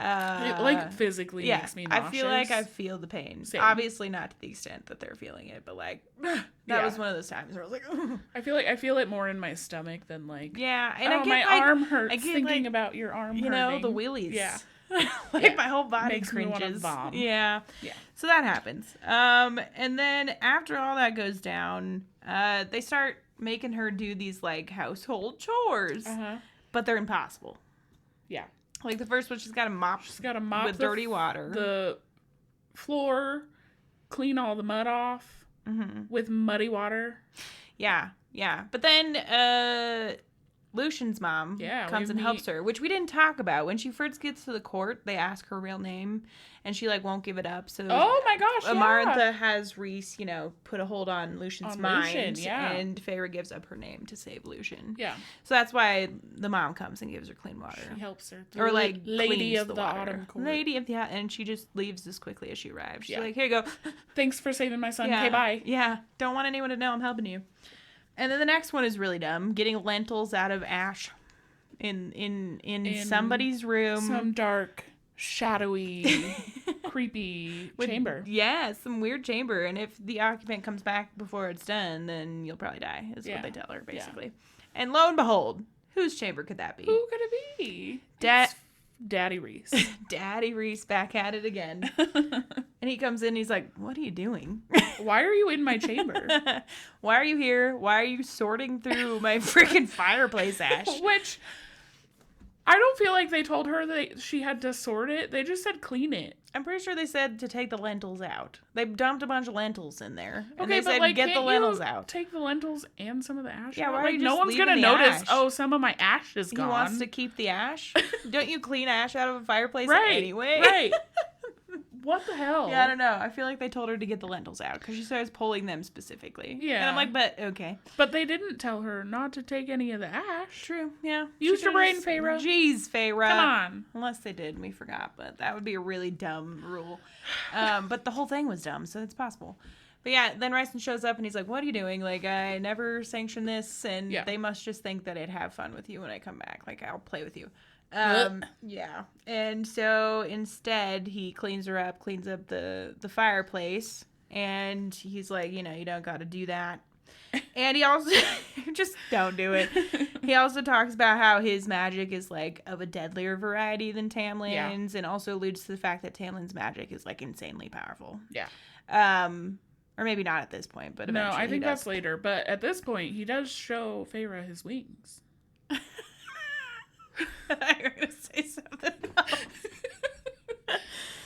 It, like, physically makes me nauseous. I feel like I feel the pain. Same. Obviously not to the extent that they're feeling it, but like that was one of those times where I was like, ugh. I feel it more in my stomach than like and I get my arm hurts thinking about your arm hurting. You know, the willies. Yeah. My whole body makes cringes. me want to vom. Yeah. So that happens. And then after all that goes down, they start making her do these like household chores. But they're impossible. Yeah. Like the first one, she's got to mop. She's got to mop with dirty water. The floor, clean all the mud off with muddy water. Yeah. But then Lucian's mom comes and helps her, which we didn't talk about. When she first gets to the court, they ask her real name, and she like won't give it up. So oh my gosh, Amarantha has Rhys, put a hold on Lucian's mind, and Feyre gives up her name to save Lucian. Yeah. So that's why the mom comes and gives her clean water. She helps her. Or like Lady of the Autumn Court. Lady of the and she just leaves as quickly as she arrives. She's like, here you go. Thanks for saving my son. Okay, bye. Yeah. Don't want anyone to know I'm helping you. And then the next one is really dumb. Getting lentils out of ash in somebody's room. Some dark, shadowy, creepy chamber. Yeah, some weird chamber. And if the occupant comes back before it's done, then you'll probably die, is what they tell her, basically. Yeah. And lo and behold, whose chamber could that be? Who could it be? Daddy Rhys. Daddy Rhys back at it again. And he comes in and he's like, what are you doing? Why are you in my chamber? Why are you here? Why are you sorting through my freaking fireplace ash? Which, I don't feel like they told her that she had to sort it. They just said clean it. I'm pretty sure they said to take the lentils out. They dumped a bunch of lentils in there. And okay, they said, like, get the lentils out. Take the lentils and some of the ash. Yeah, out? why are like you no just one's gonna leaving the notice. ash? Oh, some of my ash is gone. He wants to keep the ash. Don't you clean ash out of a fireplace anyway? Right. What the hell? Yeah, I don't know. I feel like they told her to get the lentils out because she starts pulling them specifically. Yeah. And I'm like, but okay. But they didn't tell her not to take any of the ash. True. Yeah. Use your brain, Feyre. Jeez, Feyre. Come on. Unless they did and we forgot, but that would be a really dumb rule. But the whole thing was dumb, so it's possible. But yeah, then Rhyston shows up and he's like, what are you doing? Like, I never sanctioned this, and they must just think that I'd have fun with you when I come back. Like, I'll play with you. Yeah. And so instead he cleans her up, cleans up the fireplace, and he's like, you don't got to do that. And he also just don't do it. He also talks about how his magic is like of a deadlier variety than Tamlin's, and also alludes to the fact that Tamlin's magic is like insanely powerful. Yeah. Or maybe not at this point, but eventually no, I think that's later. But at this point, he does show Feyre his wings. I was going to say something else.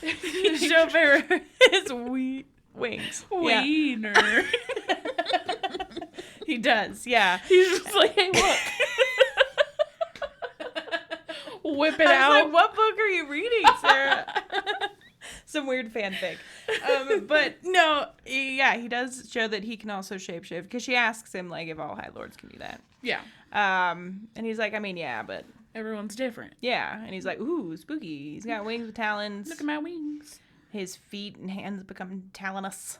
He showed Feyre his wings. Wiener. Yeah. He does, yeah. He's just like, hey, look. Whip it out. Like, what book are you reading, Sarah? Some weird fanfic. But no, yeah, he does show that he can also shapeshift, because she asks him, like, if all High Lords can do that. Yeah. And he's like, I mean, yeah, but everyone's different. Yeah, and he's like, ooh, spooky. He's got wings with talons. Look at my wings. His feet and hands become talonous.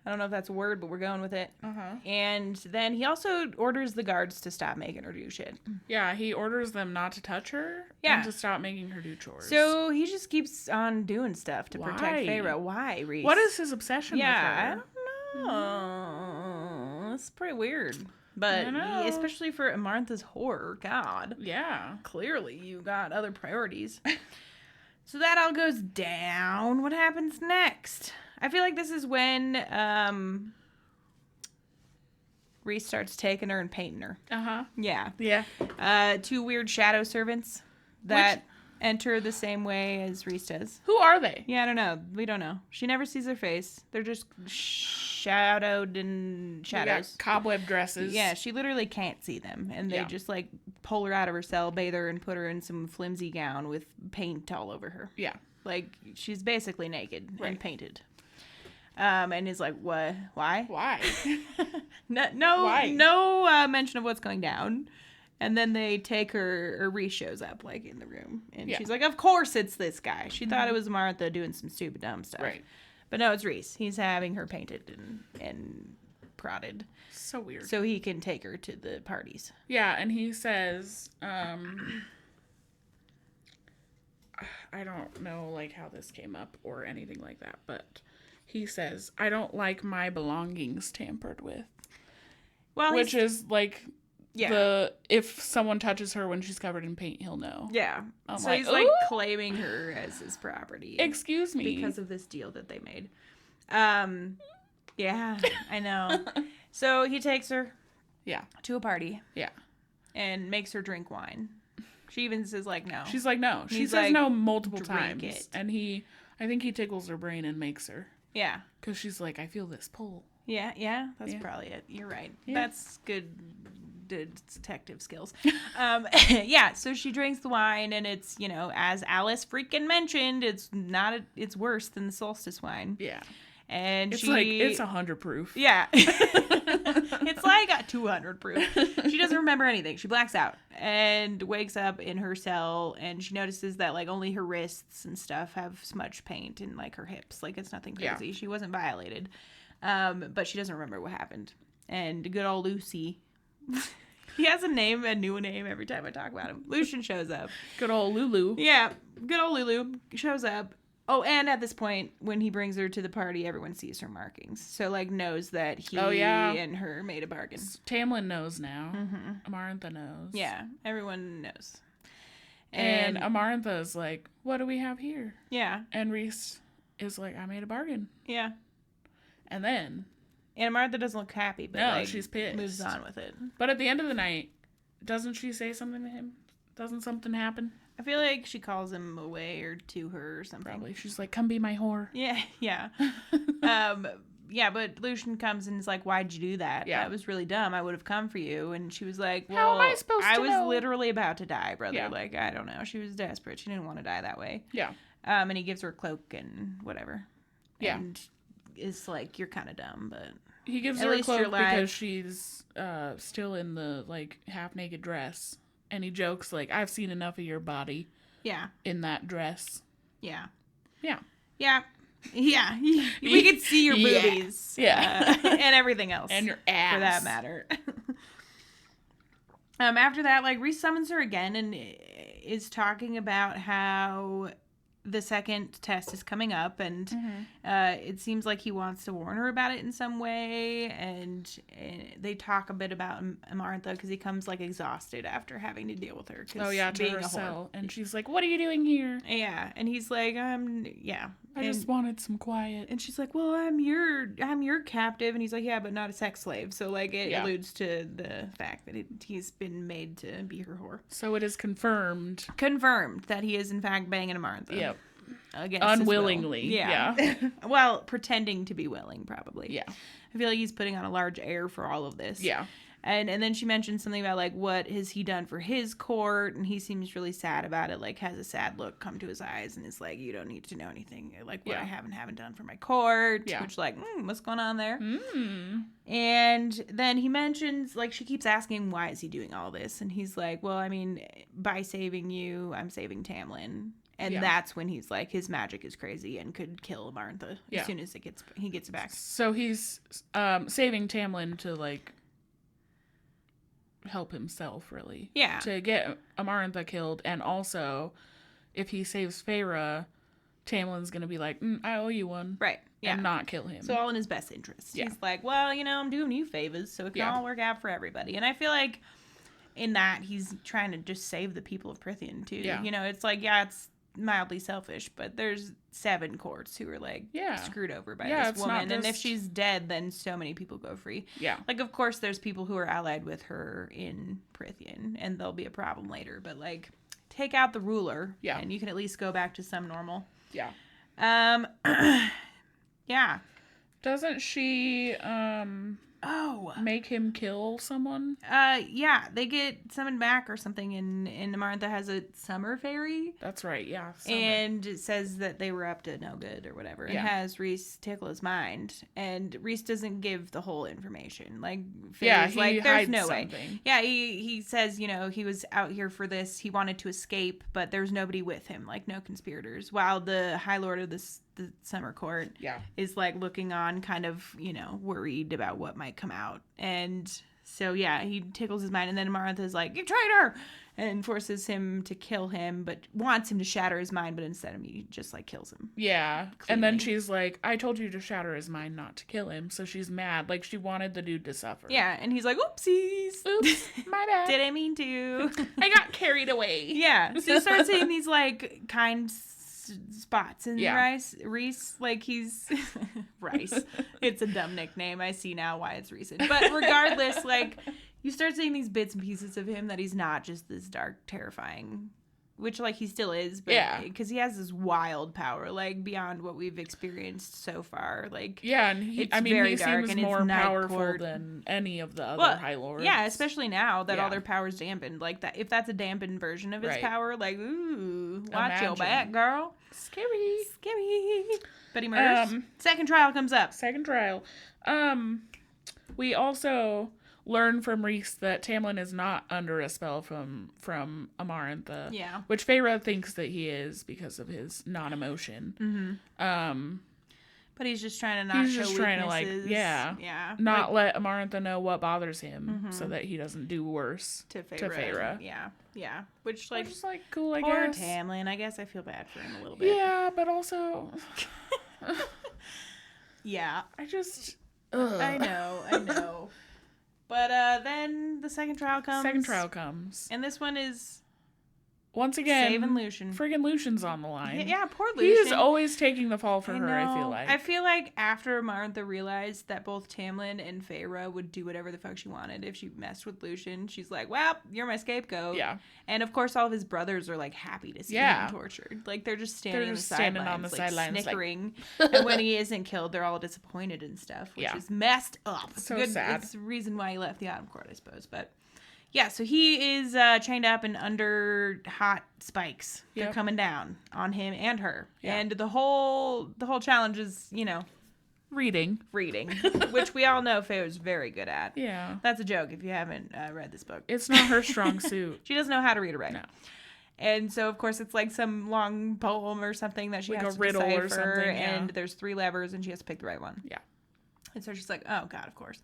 I don't know if that's a word, but we're going with it. Uh-huh. And then he also orders the guards to stop making her do shit. Yeah, he orders them not to touch her and to stop making her do chores. So he just keeps on doing stuff to protect Why? Feyre. Why, Rhys? What is his obsession with her? I don't know. It's pretty weird. But especially for Amarantha's whore. God. Yeah. Clearly you got other priorities. So that all goes down. What happens next? I feel like this is when Rhys starts taking her and painting her. Uh-huh. Yeah. Yeah. 2 weird shadow servants that enter the same way as Rhys does. Who are they? Yeah, I don't know. We don't know. She never sees their face. They're just shadowed in shadows. Cobweb dresses. Yeah, she literally can't see them. And they just, like, pull her out of her cell, bathe her, and put her in some flimsy gown with paint all over her. Yeah. Like, she's basically naked and painted. And is like, what? Why? Why? No mention of what's going down. And then they take her, or Rhys shows up, like, in the room. And she's like, of course it's this guy. She thought it was Martha doing some stupid, dumb stuff. Right. But no, it's Rhys. He's having her painted and prodded. So weird. So he can take her to the parties. Yeah, and he says, I don't know, like, how this came up or anything like that, but he says, I don't like my belongings tampered with. Well, which is, like... Yeah. If someone touches her when she's covered in paint, he'll know. Yeah. I'm so like, he's like claiming her as his property. Excuse me. Because of this deal that they made. Yeah, I know. So he takes her to a party. Yeah. And makes her drink wine. She even says like no. She's like no. She says like, no multiple times. It. And I think he tickles her brain and makes her. Yeah. Because she's like, I feel this pull. Yeah, that's probably it. You're right. Yeah. That's good detective skills. Yeah, so she drinks the wine, and it's, you know, as Alice freaking mentioned, it's worse than the solstice wine. Yeah. And it's like, it's 100 proof. Yeah. It's like 200 proof. She doesn't remember anything. She blacks out and wakes up in her cell, and she notices that, like, only her wrists and stuff have smudged paint, and, like, her hips. Like, it's nothing crazy. Yeah. She wasn't violated. But she doesn't remember what happened. And good old Lucy. He has a new name every time I talk about him. Lucian shows up. Good old Lulu. Yeah, good old Lulu shows up. Oh, and at this point, when he brings her to the party, everyone sees her markings. So, like, knows that he and her made a bargain. Tamlin knows now. Mm-hmm. Amarantha knows. Yeah, everyone knows. And Amarantha's like, what do we have here? Yeah. And Rhys is like, I made a bargain. Yeah. And then... And Amarantha doesn't look happy, but like, she's pissed. Moves on with it. But at the end of the night, doesn't she say something to him? Doesn't something happen? I feel like she calls him away or to her or something. Probably. She's like, come be my whore. Yeah. Yeah, but Lucian comes and is like, why'd you do that? Yeah. That was really dumb. I would have come for you. And she was like, well, how am I supposed to know? I was literally about to die, brother. Yeah. Like, I don't know. She was desperate. She didn't want to die that way. Yeah. And he gives her a cloak and whatever. Yeah. And is like, you're kind of dumb, but he gives her a cloak because she's still in the like half naked dress, and he jokes like, I've seen enough of your body in that dress. Yeah we could see your boobies and everything else and your ass for that matter. After that, like, Rhys summons her again and is talking about how the second test is coming up, and it seems like he wants to warn her about it in some way, and they talk a bit about Amarantha because he comes like exhausted after having to deal with her. To her cell, and she's like, what are you doing here? Yeah, and he's like, I just wanted some quiet. And she's like, well, I'm your captive, and he's like, yeah, but not a sex slave. So like it alludes to the fact that he's been made to be her whore. So it is confirmed that he is in fact banging Amarantha. Yep. Against unwillingly. Yeah. Well, pretending to be willing, probably. Yeah. I feel like he's putting on a large air for all of this. Yeah. And then she mentioned something about, like, what has he done for his court, and he seems really sad about it, like, has a sad look come to his eyes, and is like, you don't need to know anything, like, what I haven't done for my court, which, like, what's going on there? And then he mentions, like, she keeps asking, why is he doing all this? And he's like, well, I mean, by saving you, I'm saving Tamlin. And that's when he's like, his magic is crazy and could kill Amarantha as soon as he gets it back. So he's saving Tamlin to, like, help himself, really. Yeah. To get Amarantha killed, and also, if he saves Feyre, Tamlin's gonna be like, I owe you one. Right. Yeah. And not kill him. So all in his best interest. Yeah. He's like, well, I'm doing you favors, so it can all work out for everybody. And I feel like in that, he's trying to just save the people of Prythian, too. Yeah. It's like, it's mildly selfish, but there's 7 courts who are, like, screwed over by this woman. And if she's dead, then so many people go free. Yeah. Like, of course, there's people who are allied with her in Prythian, and there'll be a problem later. But, like, take out the ruler, and you can at least go back to some normal. Yeah. Yeah. Doesn't she, make him kill someone? Yeah, they get summoned back or something, and Amarantha has a summer fairy. That's right, yeah. Summer. And it says that they were up to no good or whatever, and has Rhys tickle his mind, and Rhys doesn't give the whole information. Like, Fairy's like, there's no way. Yeah, he says, he was out here for this, he wanted to escape, but there's nobody with him, like, no conspirators, while the High Lord of the Summer Court is, like, looking on, kind of, worried about what might come out. And so, he tickles his mind, and then Amarantha's like, you traitor! And forces him to kill him, but wants him to shatter his mind, but instead he just, like, kills him. Yeah. Cleanly. And then she's like, I told you to shatter his mind, not to kill him. So she's mad. Like, she wanted the dude to suffer. Yeah, and he's like, oopsies. Oops, my bad. Didn't mean to. I got carried away. Yeah. So you start seeing these, like, kind spots in Rhys, like, he's Rice. It's a dumb nickname. I see now why it's recent. But regardless, like, you start seeing these bits and pieces of him that he's not just this dark, terrifying, which, like, he still is, but because he has this wild power, like, beyond what we've experienced so far. Like, and he seems more powerful than any of the other High Lords. Yeah, especially now that all their power's dampened. Like, that, if that's a dampened version of his power, like, ooh, watch your back, girl. Scary. But he murders. Second trial comes up. We also learn from Rhys that Tamlin is not under a spell from Amarantha. Yeah. Which Feyre thinks that he is because of his non-emotion. Mm-hmm. But he's just trying to not show weaknesses. Not let Amarantha know what bothers him so that he doesn't do worse to Feyre. Yeah. Which, like, just, like, cool, I poor guess. Tamlin. I guess I feel bad for him a little bit. Yeah, but also... yeah. I just... I know. But then the second trial comes. And this one is... Once again, saving Lucien. Friggin' Lucien's on the line. Yeah, poor Lucien. He's always taking the fall for her, I feel like. I feel like after Amarantha realized that both Tamlin and Feyre would do whatever the fuck she wanted if she messed with Lucien, she's like, well, you're my scapegoat. Yeah. And of course, all of his brothers are, like, happy to see him tortured. Like, they're just standing on the sidelines, snickering. And when he isn't killed, they're all disappointed and stuff, which is messed up. So sad. It's the reason why he left the Autumn Court, I suppose, but... Yeah, so he is chained up and under hot spikes. They're coming down on him and her. Yeah. And the whole challenge is, reading, which we all know Feyre's very good at. Yeah. That's a joke if you haven't read this book. It's not her strong suit. She doesn't know how to read or write. No. And so, of course, it's like some long poem or something that she has to riddle decipher, or something, and there's 3 levers, and she has to pick the right one. Yeah. And so she's like, oh, God, of course.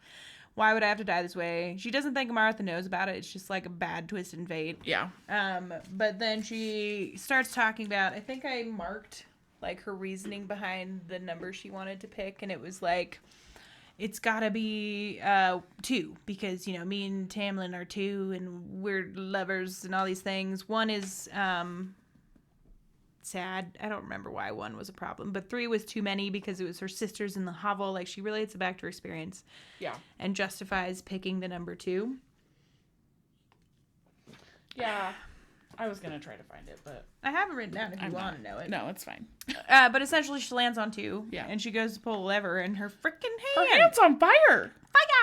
Why would I have to die this way? She doesn't think Amarantha knows about it. It's just like a bad twist in fate. Yeah. But then she starts talking about, I think I marked, like, her reasoning behind the number she wanted to pick. And it was like, it's gotta be 2. Because, me and Tamlin are 2 and we're lovers and all these things. 1 is sad. I don't remember why 1 was a problem, but 3 was too many because it was her sisters in the hovel. Like, she relates it back to her experience. Yeah. And justifies picking the number 2. Yeah. I was gonna try to find it, but I have it written down if you want to know it. No, it's fine. But essentially she lands on 2. Yeah. And she goes to pull a lever and her freaking hand. Her hand's on fire.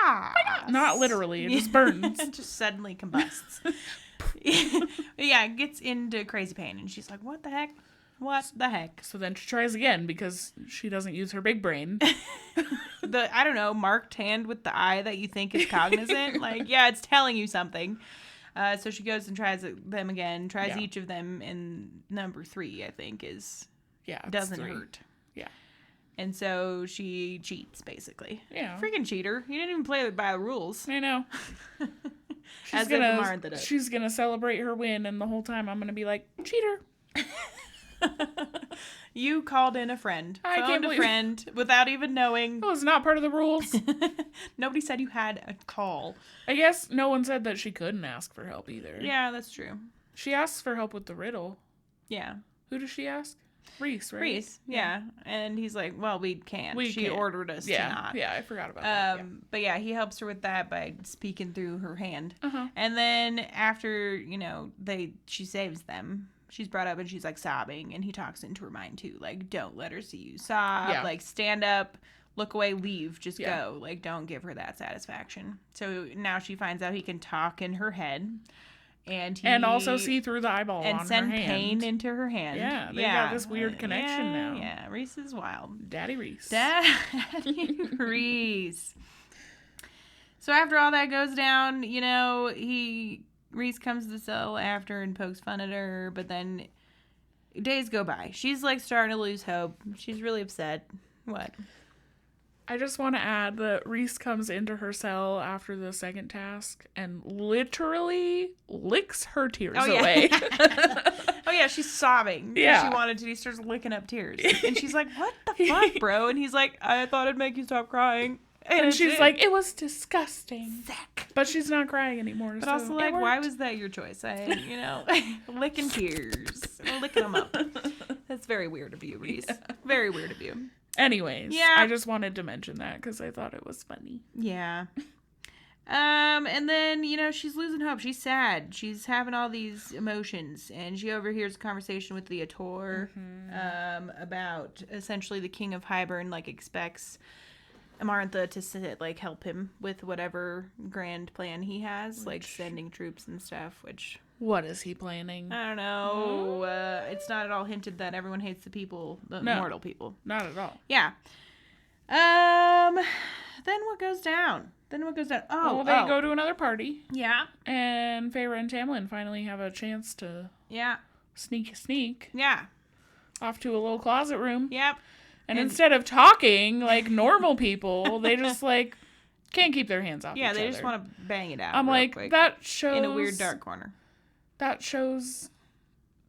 Fire! Not literally. It just burns. It just suddenly combusts. Yeah, it gets into crazy pain and she's like, what the heck? What the heck? So then she tries again because she doesn't use her big brain. I don't know, marked hand with the eye that you think is cognizant. Like, yeah, it's telling you something. So she goes and tries them again, tries Yeah. each of them, and number 3, I think, is it's doesn't 3. hurt. Yeah. And so she cheats, basically. Yeah. Freaking cheater. You didn't even play by the rules. I know. As if Martha does. She's gonna celebrate her win, and the whole time I'm gonna be like, cheater. You called in a friend. I can't Phoned a believe friend without even knowing. That was not part of the rules. Nobody said you had a call. I guess no one said that she couldn't ask for help either. Yeah, that's true. She asks for help with the riddle. Yeah. Who does she ask? Rhys, right? Rhys, yeah. And he's like, well, we can't. She can't. ordered us to not. Yeah, I forgot about that. But yeah, he helps her with that by speaking through her hand. Uh-huh. And then after, she saves them. She's brought up and she's like sobbing, and he talks into her mind too. Like, don't let her see you sob. Yeah. Like, stand up, look away, leave, just go. Like, don't give her that satisfaction. So now she finds out he can talk in her head. And also see through the eyeball and on send her hand. pain into her hand. Yeah, they got this weird connection now. Yeah, Rhys is wild. Daddy Rhys. Daddy Rhys. So after all that goes down, Rhys comes to the cell after and pokes fun at her, but then days go by. She's like starting to lose hope. She's really upset. What? I just want to add that Rhys comes into her cell after the second task and literally licks her tears away. Oh, yeah, she's sobbing. Yeah. She wanted to. He starts licking up tears. And she's like, what the fuck, bro? And he's like, I thought it'd make you stop crying. And she's like, it was disgusting. Sick. But she's not crying anymore. But also, like, why was that your choice? Licking tears. Licking them up. That's very weird of you, Rhys. Yeah. Very weird of you. Anyways, yeah. I just wanted to mention that because I thought it was funny. Yeah. And then, she's losing hope. She's sad. She's having all these emotions. And she overhears a conversation with the Ator about essentially the King of Hybern, expects Martha to help him with whatever grand plan he has, sending troops and stuff, which... What is he planning? I don't know. It's not at all hinted that everyone hates the mortal people. Not at all. Yeah. Then what goes down? Oh, they go to another party. Yeah. And Feyre and Tamlin finally have a chance to sneak. Yeah. Off to a little closet room. Yep. And instead of talking like normal people, they just can't keep their hands off each other. Yeah, they just want to bang it out. I'm like, quick, that shows... in a weird dark corner. That shows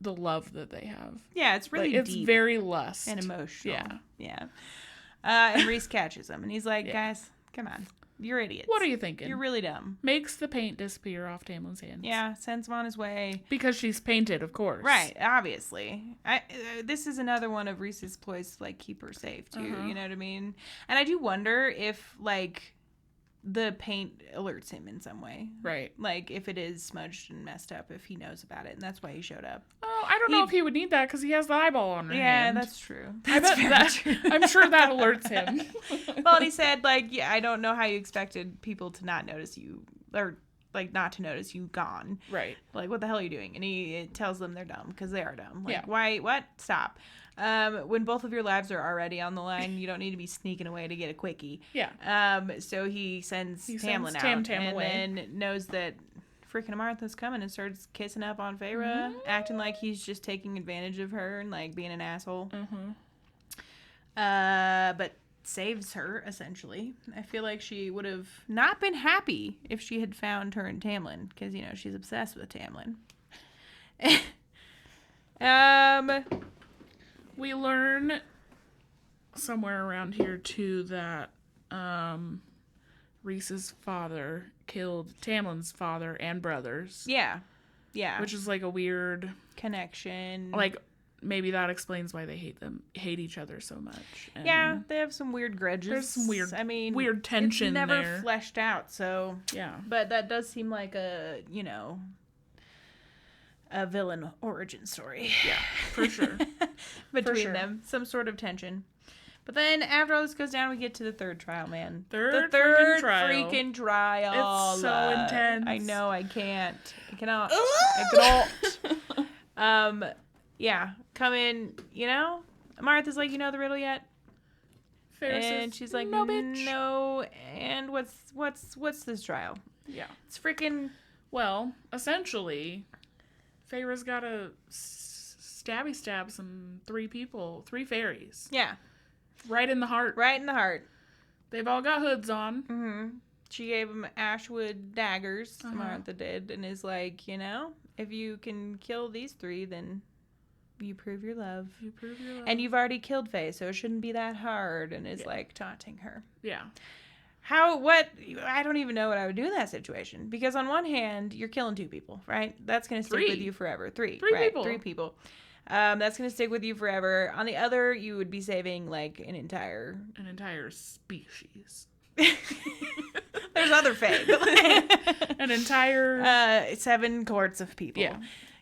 the love that they have. Yeah, it's really it's deep. Very lust. And emotional. Yeah. And Rhys catches him, and he's like, guys, come on. You're idiots. What are you thinking? You're really dumb. Makes the paint disappear off Tamlin's hands. Yeah, sends him on his way. Because she's painted, of course. Right, obviously. This is another one of Rhys's ploys to, keep her safe, too. You know what I mean? And I do wonder if, the paint alerts him in some way. Right. If it is smudged and messed up, if he knows about it, and that's why he showed up. Oh, I don't know if he would need that because he has the eyeball on her hand. Yeah, that's true. True. I'm sure that alerts him. Well, and he said, I don't know how you expected people to not notice you, or, not to notice you gone. Right. What the hell are you doing? And he tells them they're dumb, because they are dumb. Yeah. Why, what? Stop. When both of your lives are already on the line, you don't need to be sneaking away to get a quickie. Yeah. So he sends Tamlin out. Tam away. And then knows that freaking Martha's coming and starts kissing up on Feyre, acting like he's just taking advantage of her and, being an asshole. But saves her, essentially. I feel like she would have not been happy if she had found her and Tamlin, because, she's obsessed with Tamlin. We learn somewhere around here, too, that Rhys's father killed Tamlin's father and brothers. Yeah. Yeah. Which is, a weird... connection. Maybe that explains why they hate each other so much. And yeah, they have some weird grudges. There's some weird tension it's never there. Fleshed out, so... Yeah. But that does seem like a villain origin story. Yeah, for sure. Between them. Some sort of tension. But then after all this goes down, we get to the third trial, man. The third freaking trial. It's so intense. I know, I can't. I cannot. I cannot. Yeah. Come in, Martha's like, the riddle yet? And she's like, no, bitch. No. And what's this trial? Yeah. It's freaking Well, essentially, Feyre's got to stabby stab some 3 fairies. Yeah. Right in the heart. Right in the heart. They've all got hoods on. Mm-hmm. She gave them ashwood daggers, Martha did, and is like, you know, if you can kill these 3, then you prove your love. You prove your love. And you've already killed Faye, so it shouldn't be that hard, and is like taunting her. Yeah. I don't even know what I would do in that situation. Because on one hand, you're killing 2 people, right? That's going to stick with you forever. 3. 3 right? people. 3 people. That's going to stick with you forever. On the other, you would be saving, like, an entire species. There's other Fae. But like, an entire... 7 courts of people. Yeah.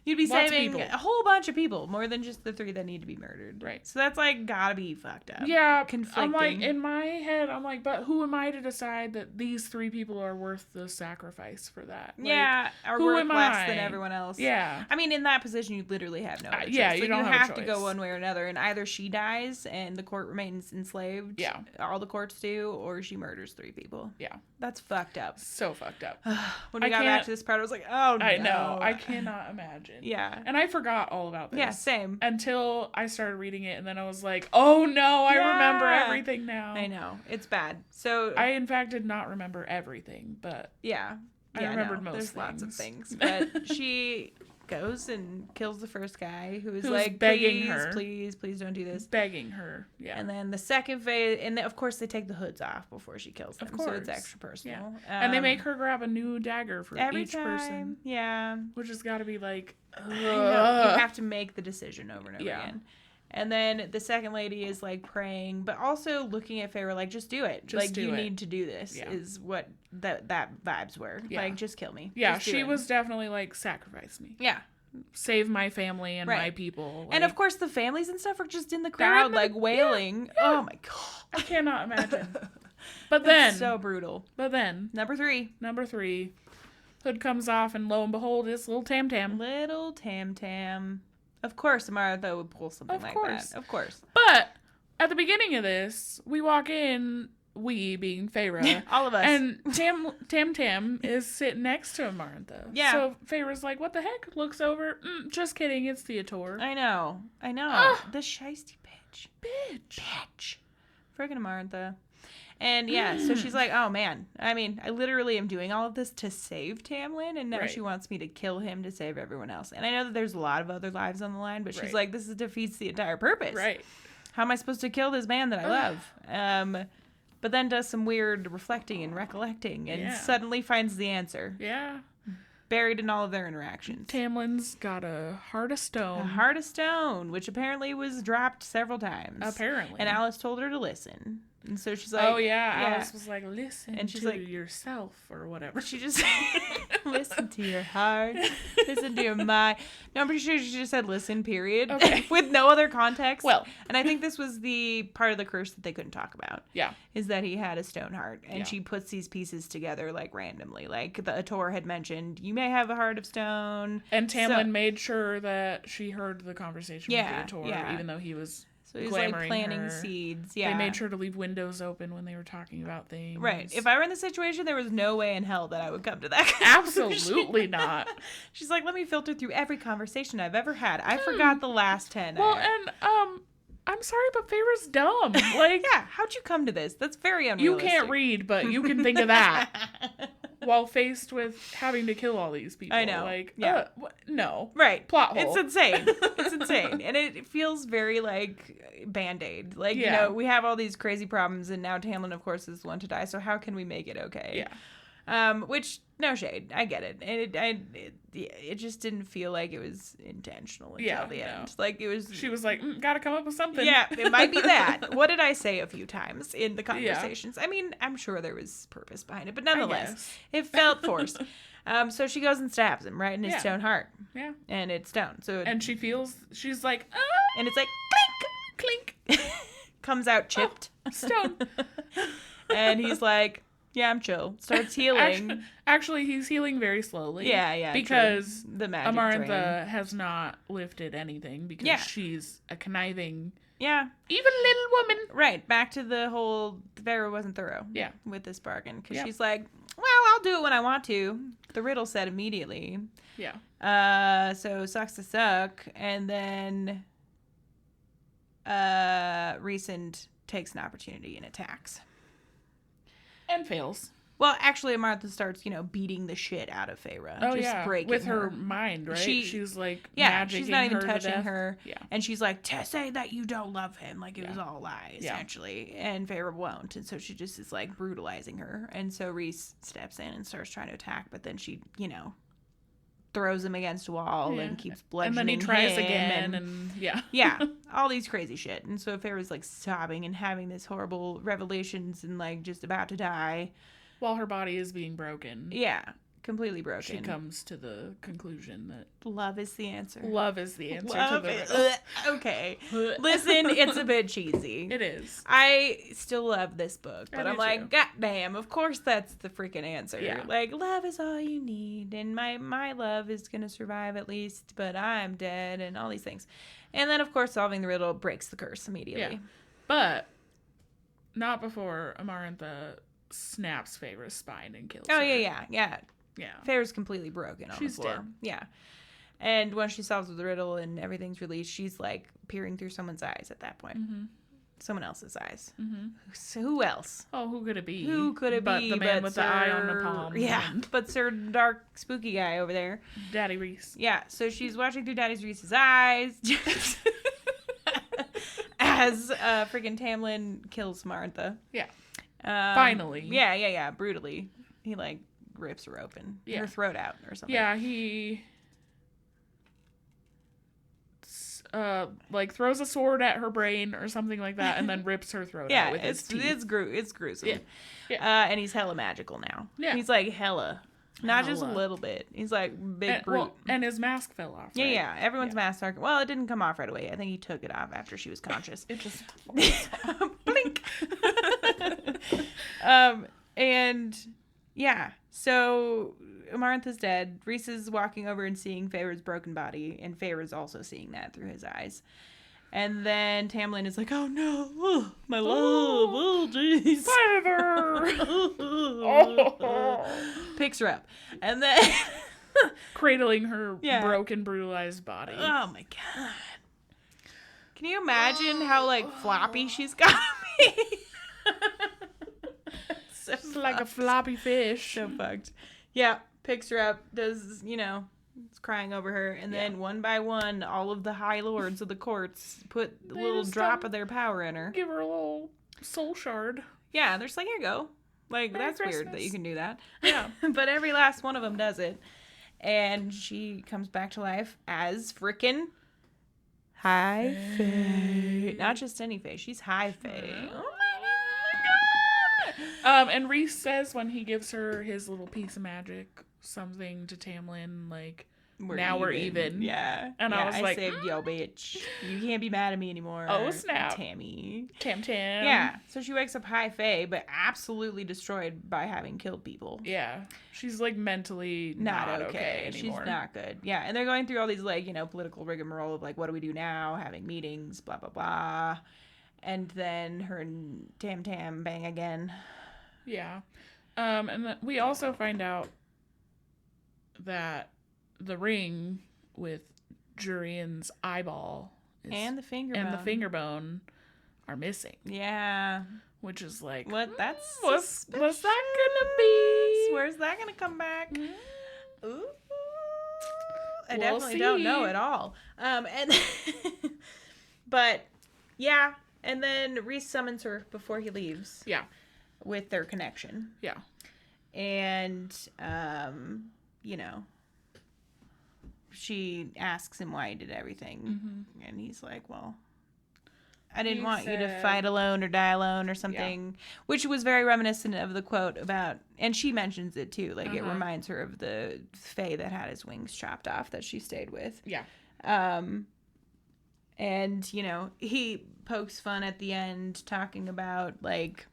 You'd be saving a whole bunch of people, more than just the 3 that need to be murdered. Right. So that's, like, gotta be fucked up. Yeah. Conflicting. I'm like, in my head, I'm like, but who am I to decide that these 3 people are worth the sacrifice for that? Like, yeah. Or worth less than everyone else. Yeah. I mean, in that position, you literally have no other choice. Yeah, you don't have a to choice. go one way or another, and either she dies and the court remains enslaved. Yeah. All the courts do, or she murders 3 people. Yeah. That's fucked up. So fucked up. When we got back to this part, I was like, oh, no. I know. I cannot imagine. Yeah. And I forgot all about this. Yeah, same. Until I started reading it, and then I was like, oh no, I remember everything now. I know. It's bad. So I, in fact, did not remember everything, but yeah. I remembered most There's things. lots of things. But she goes and kills the first guy who's like, begging her. Please don't do this. Begging her, yeah. And then the second phase, and of course they take the hoods off before she kills them. Of course. So it's extra personal. Yeah. And they make her grab a new dagger for each person. Yeah. Which has got to be like, you have to make the decision over and over again. And then the second lady is like praying, but also looking at Feyre like, just do it. You need to do this is what that vibes were. Yeah. Like, just kill me. Yeah, she was definitely like, sacrifice me. Yeah. Save my family and my people. Like, and of course the families and stuff are just in the crowd, wailing. Yeah. Oh my God. I cannot imagine. But then. So brutal. But then. Number 3. Hood comes off, and lo and behold, it's little Tam Tam. Little Tam Tam. Of course, Martha would pull something like that. Of course. But at the beginning of this, we walk in, we being Feyre. All of us. And Tam is sitting next to Martha. Yeah. So Feyre's like, what the heck? Looks over. Just kidding. It's Theodore. I know. The shiesty bitch. Friggin' Martha. And yeah, so she's like, oh man, I mean, I literally am doing all of this to save Tamlin, and now she wants me to kill him to save everyone else. And I know that there's a lot of other lives on the line, but she's like, this defeats the entire purpose. Right. How am I supposed to kill this man that I love? But then does some weird reflecting and recollecting, and suddenly finds the answer. Yeah. Buried in all of their interactions. Tamlin's got a heart of stone. A heart of stone, which apparently was dropped several times. Apparently. And Alice told her to listen. And so she's like, oh yeah, Alice was like, listen and she's to like, yourself or whatever. She just listen to your heart, listen to your mind. No, I'm pretty sure she just said listen, period. Okay. With no other context. Well, and I think this was the part of the curse that they couldn't talk about. Yeah. Is that he had a stone heart, and she puts these pieces together like randomly. Like the Ator had mentioned, you may have a heart of stone. And Tamlin made sure that she heard the conversation with the Ator, even though he was. So he's like planting seeds. Yeah. They made sure to leave windows open when they were talking about things. Right. If I were in the situation, there was no way in hell that I would come to that. Absolutely not. She's like, let me filter through every conversation I've ever had. I forgot the last 10. Well, and I'm sorry, but Feyre's dumb. Like, yeah, how'd you come to this? That's very unrealistic. You can't read, but you can think of that. While faced with having to kill all these people. I know. Like, no. Right. Plot hole. It's insane. And it feels very like Band-Aid. Like, you know, we have all these crazy problems, and now Tamlin, of course, is the one to die, so how can we make it okay? Yeah. Which, no shade. I get it. And it just didn't feel like it was intentional until the end. Like, it was... She was like, gotta come up with something. Yeah, it might be that. What did I say a few times in the conversations? I mean, I'm sure there was purpose behind it, but nonetheless, it felt forced. So she goes and stabs him right in his stone heart. Yeah. And it's stone. And she's like, and it's like, clink, clink. Comes out chipped. Stone. And he's like, yeah, I'm chill. Starts healing. Actually, he's healing very slowly. Yeah. Because the magic Amarantha has not lifted anything because she's a conniving, evil little woman. Right. Back to the whole Feyre wasn't thorough. Yeah. With this bargain, because she's like, well, I'll do it when I want to. The riddle said immediately. Yeah. So sucks to suck. And then Rhys takes an opportunity and attacks. And fails. Well, actually, Martha starts, beating the shit out of Feyre. Oh, just breaking with her mind, right? She's like, she's not even touching her. Yeah. And she's like, say that you don't love him. Like, it was all a lie, essentially. And Feyre won't. And so she just is, like, brutalizing her. And so Rhys steps in and starts trying to attack. But then she, throws him against a wall and keeps bludgeoning him. And then he tries again. And yeah, all these crazy shit. And so Feyre's, like, sobbing and having this horrible revelations and, like, just about to die. While her body is being broken. Yeah, completely broken. She comes to the conclusion that love is the answer. Love is the answer to the riddle. Okay. Listen, it's a bit cheesy. It is. I still love this book, but I'm like, God damn, of course that's the freaking answer. Yeah. Like, love is all you need, and my love is going to survive at least, but I'm dead, and all these things. And then, of course, solving the riddle breaks the curse immediately. Yeah. But not before Amarantha snaps Feyre's spine and kills her. Oh, yeah. Yeah. Feyre's completely broken on the floor. Dead. Yeah. And when she solves the riddle and everything's released, she's, like, peering through someone's eyes at that point. Mm-hmm. Someone else's eyes. Mm-hmm. So who else? Oh, who could it be? But the man with the eye on the palm. Yeah, but Sir Dark Spooky Guy over there. Daddy Rhys. Yeah, so she's watching through Daddy Rhys' eyes. As freaking Tamlin kills Martha. Yeah. Finally. Yeah, brutally. He, like, rips her open. Yeah. Her throat out or something. Yeah, he... like, throws a sword at her brain or something like that, and then rips her throat out with his teeth. It's gruesome. Yeah. And he's hella magical now. Yeah. He's, like, hella. Not just a little bit. He's, like, big brute. Well, and his mask fell off, right? Yeah. Everyone's mask are... Well, it didn't come off right away. I think he took it off after she was conscious. It just... Blink! And... Yeah. So... Martha's dead. Rhys is walking over and seeing Feyre's broken body, and Feyre's also seeing that through his eyes. And then Tamlin is like, oh no, oh, my love, oh jeez. Picks her up. And then... cradling her broken, brutalized body. Oh my god. Can you imagine how, like, floppy she's got to be? It's like a floppy fish. So fucked. Yeah, picks her up, does, it's crying over her, and then one by one, all of the high lords of the courts put a little drop of their power in her. Give her a little soul shard. Yeah, they're just like, here you go. Like, Merry that's Christmas. weird that you can do that. Yeah. But every last one of them does it. And she comes back to life as frickin' High Fae. Not just any Fae, she's High Fae. Oh my god! And Rhys says when he gives her his little piece of magic, something to Tamlin, like, we're even. Yeah. And I was like, I said, yo, bitch, you can't be mad at me anymore. Oh, snap. Tammy. Tam. Yeah. So she wakes up High Fae, but absolutely destroyed by having killed people. Yeah. She's, like, mentally not okay anymore. She's not good. Yeah. And they're going through all these, like, political rigmarole of, like, what do we do now? Having meetings, blah, blah, blah. And then her and Tam bang again. Yeah. And then we also find out that the ring with Jurian's eyeball and the finger bone are missing. Yeah. Which is like, what? That's what's that gonna be? Where's that gonna come back? Mm-hmm. Ooh. I definitely don't know at all. And but yeah, and then Rhys summons her before he leaves. Yeah. With their connection. Yeah. And she asks him why he did everything. Mm-hmm. And he's like, well, I didn't want you to fight alone or die alone or something, which was very reminiscent of the quote about, and she mentions it too, like it reminds her of the Fae that had his wings chopped off that she stayed with. Yeah. And, he pokes fun at the end talking about, like,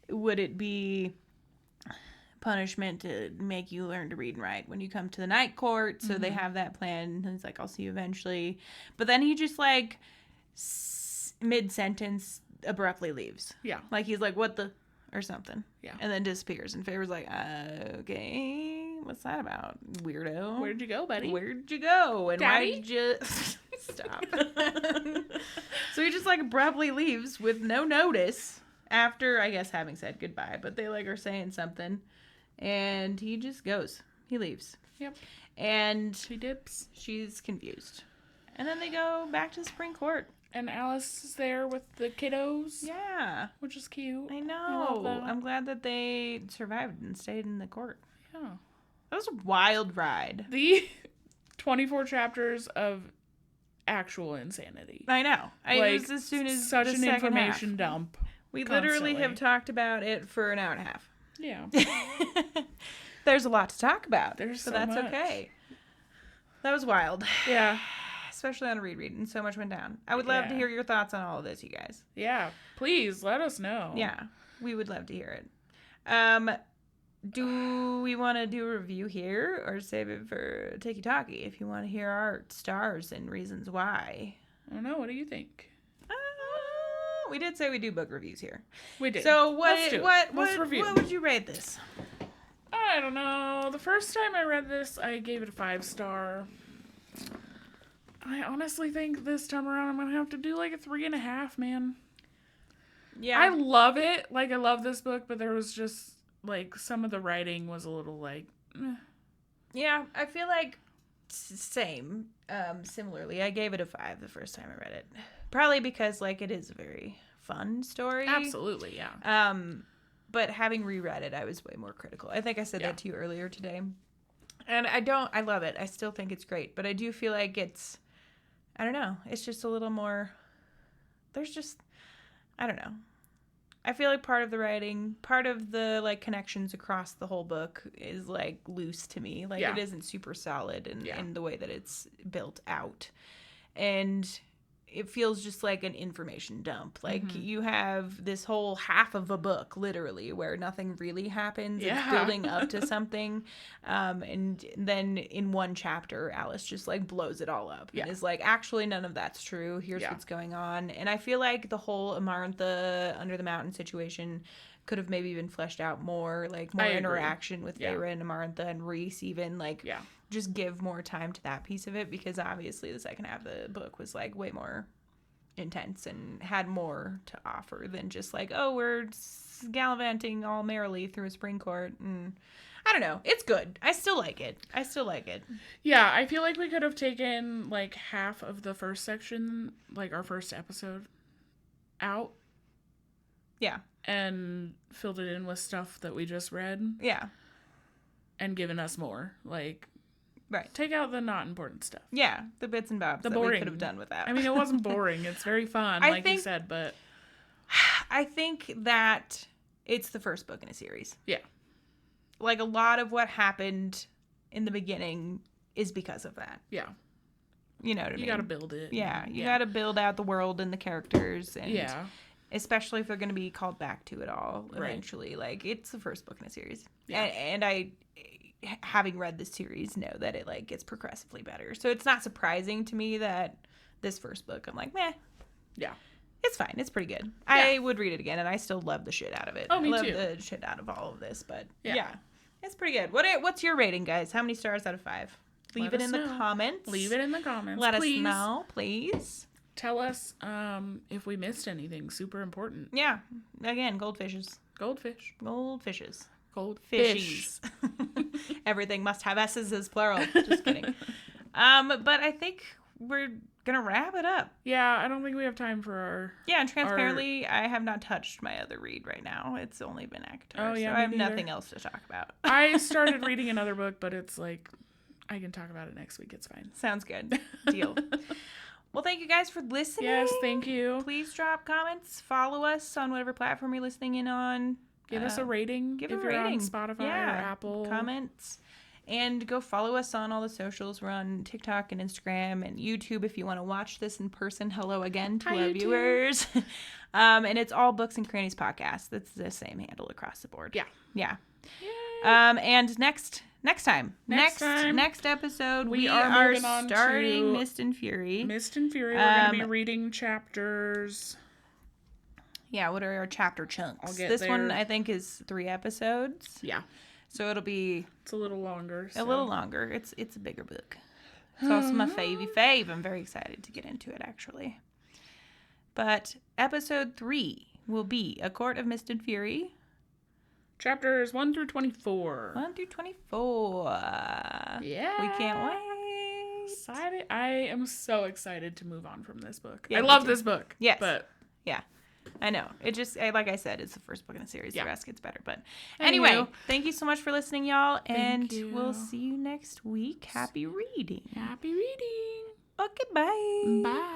would it be punishment to make you learn to read and write when you come to the night court? So they have that plan. And he's like, I'll see you eventually. But then he just, like, mid-sentence abruptly leaves. Yeah. Like, he's like, what the? or something. Yeah. And then disappears. And Favor's like, okay, what's that about, weirdo? Where'd you go, buddy? Where'd you go? And Daddy? why did you... Stop. So he just, like, abruptly leaves with no notice after, I guess, having said goodbye. But they, like, are saying something. And he just goes. He leaves. Yep. And She dips. she's confused. And then they go back to Spring Court. And Alice is there with the kiddos. Yeah. Which is cute. I I love know. that. I'm glad that they survived and stayed in the court. Yeah. That was a wild ride. The 24 chapters of actual insanity. I know. It Like, was as soon as such the an second information half. dump. We literally constantly. have talked about it for an hour and a half. Yeah. There's a lot to talk about. There's so so that's much. okay. That was wild. Yeah. Especially on a reread, and so much went down. I would love to Yeah. hear your thoughts on all of this, you guys. Yeah. Please let us know. Yeah, we would love to hear it. Do we want to do a review here or save it for Tiki Talkie if you want to hear our stars and reasons why? I don't know. What do you think? We did say we do book reviews here. We did. So Let's do it. Let's review. what would you rate this? I don't know. The first time I read this, I gave it a 5-star. I honestly think this time around I'm gonna have to do like a 3.5, man. Yeah. I love it. Like, I love this book, but there was just like some of the writing was a little like, Yeah, I feel like same. Similarly, I gave it a 5 the first time I read it. Probably because like it is a very fun story. absolutely, yeah. But having reread it, I was way more critical. I think I said Yeah. that to you earlier today. And I love it. I still think it's great, but I do feel like I don't know. It's just a little more, I don't know. I feel like part of the writing, part of the like connections across the whole book is like loose to me. Like Yeah. it isn't super solid in the way that it's built out. And it feels just like an information dump. Like you have this whole half of a book literally where nothing really happens. Yeah. It's building up to something. And then in one chapter, Alice just like blows it all up Yeah. and is like, actually, none of that's true. Here's Yeah. what's going on. And I feel like the whole Amarantha Under the Mountain situation could have maybe been fleshed out more, like more I agree. interaction with Yeah. Feyre and Amarantha and Rhys even, like Yeah. just give more time to that piece of it, because obviously the second half of the book was like way more intense and had more to offer than just like, oh, we're gallivanting all merrily through a spring court. And I don't know, it's good. I still like it. Yeah, I feel like we could have taken like half of the first section, like our first episode, out Yeah. and filled it in with stuff that we just read Yeah. and given us more. Like, Right. take out the not important stuff. Yeah, the bits and bobs The that we boring. could have done without. I mean, it wasn't boring. It's very fun, I like you think- said, but I think that it's the first book in a series. yeah. Like a lot of what happened in the beginning is because of that. Yeah. You know what I mean? You gotta build it. Yeah, you gotta build out the world and the characters, and Yeah. especially if they're gonna be called back to it all Right. eventually. Like it's the first book in a series, Yeah. and I, having read this series, know that it like gets progressively better. So it's not surprising to me that this first book, I'm like, meh. Yeah. It's fine. It's pretty good. I would read it again, and I still love the shit out of it. Oh, me I love too. the shit out of all of this, but Yeah. yeah, it's pretty good. What's your rating, guys? How many stars out of 5? Leave Let it us in the know. comments. Leave it in the comments. Let please. us know, please. Tell us if we missed anything super important. Yeah. Again, goldfishes. Goldfish. Goldfishes. Goldfish. Fishies. Everything must have S's as plural. Just kidding. But I think we're gonna wrap it up. Yeah, I don't think we have time for our... Yeah, and transparently, I have not touched my other read right now. It's only been ACOTAR, Oh, yeah, so I me have neither. nothing else to talk about. I started reading another book, but it's like, I can talk about it next week. It's fine. Sounds good. Deal. Well, thank you guys for listening. Yes, thank you. Please drop comments. Follow us on whatever platform you're listening in on. Give us a rating Give if a you're rating. on Spotify or Apple. Comments. And go follow us on all the socials. We're on TikTok and Instagram and YouTube if you want to watch this in person. Hello again to Hi, our YouTube. viewers. And it's all Books and Crannies podcast. That's the same handle across the board. Yeah. Yeah. Yay. And next episode, we are are moving on starting to Mist and Fury. Mist and Fury. We're going to be reading chapters Yeah, what are our chapter chunks? I'll get this there. one, I think, is 3 episodes. Yeah. So it'll be... It's a little longer. A little longer. It's a bigger book. It's also my fave. I'm very excited to get into it, actually. But episode 3 will be A Court of Mist and Fury. Chapters 1 through 24. 1 through 24. Yeah. We can't wait. Excited. I am so excited to move on from this book. Yeah, I love this book. Yes. But yeah. I know. It just, like I said, it's the first book in the series. Yeah. The rest gets better. But anyway, Anywho. thank you so much for listening, y'all. And Thank you. we'll see you next week. Happy reading. happy reading. Okay, bye. Bye.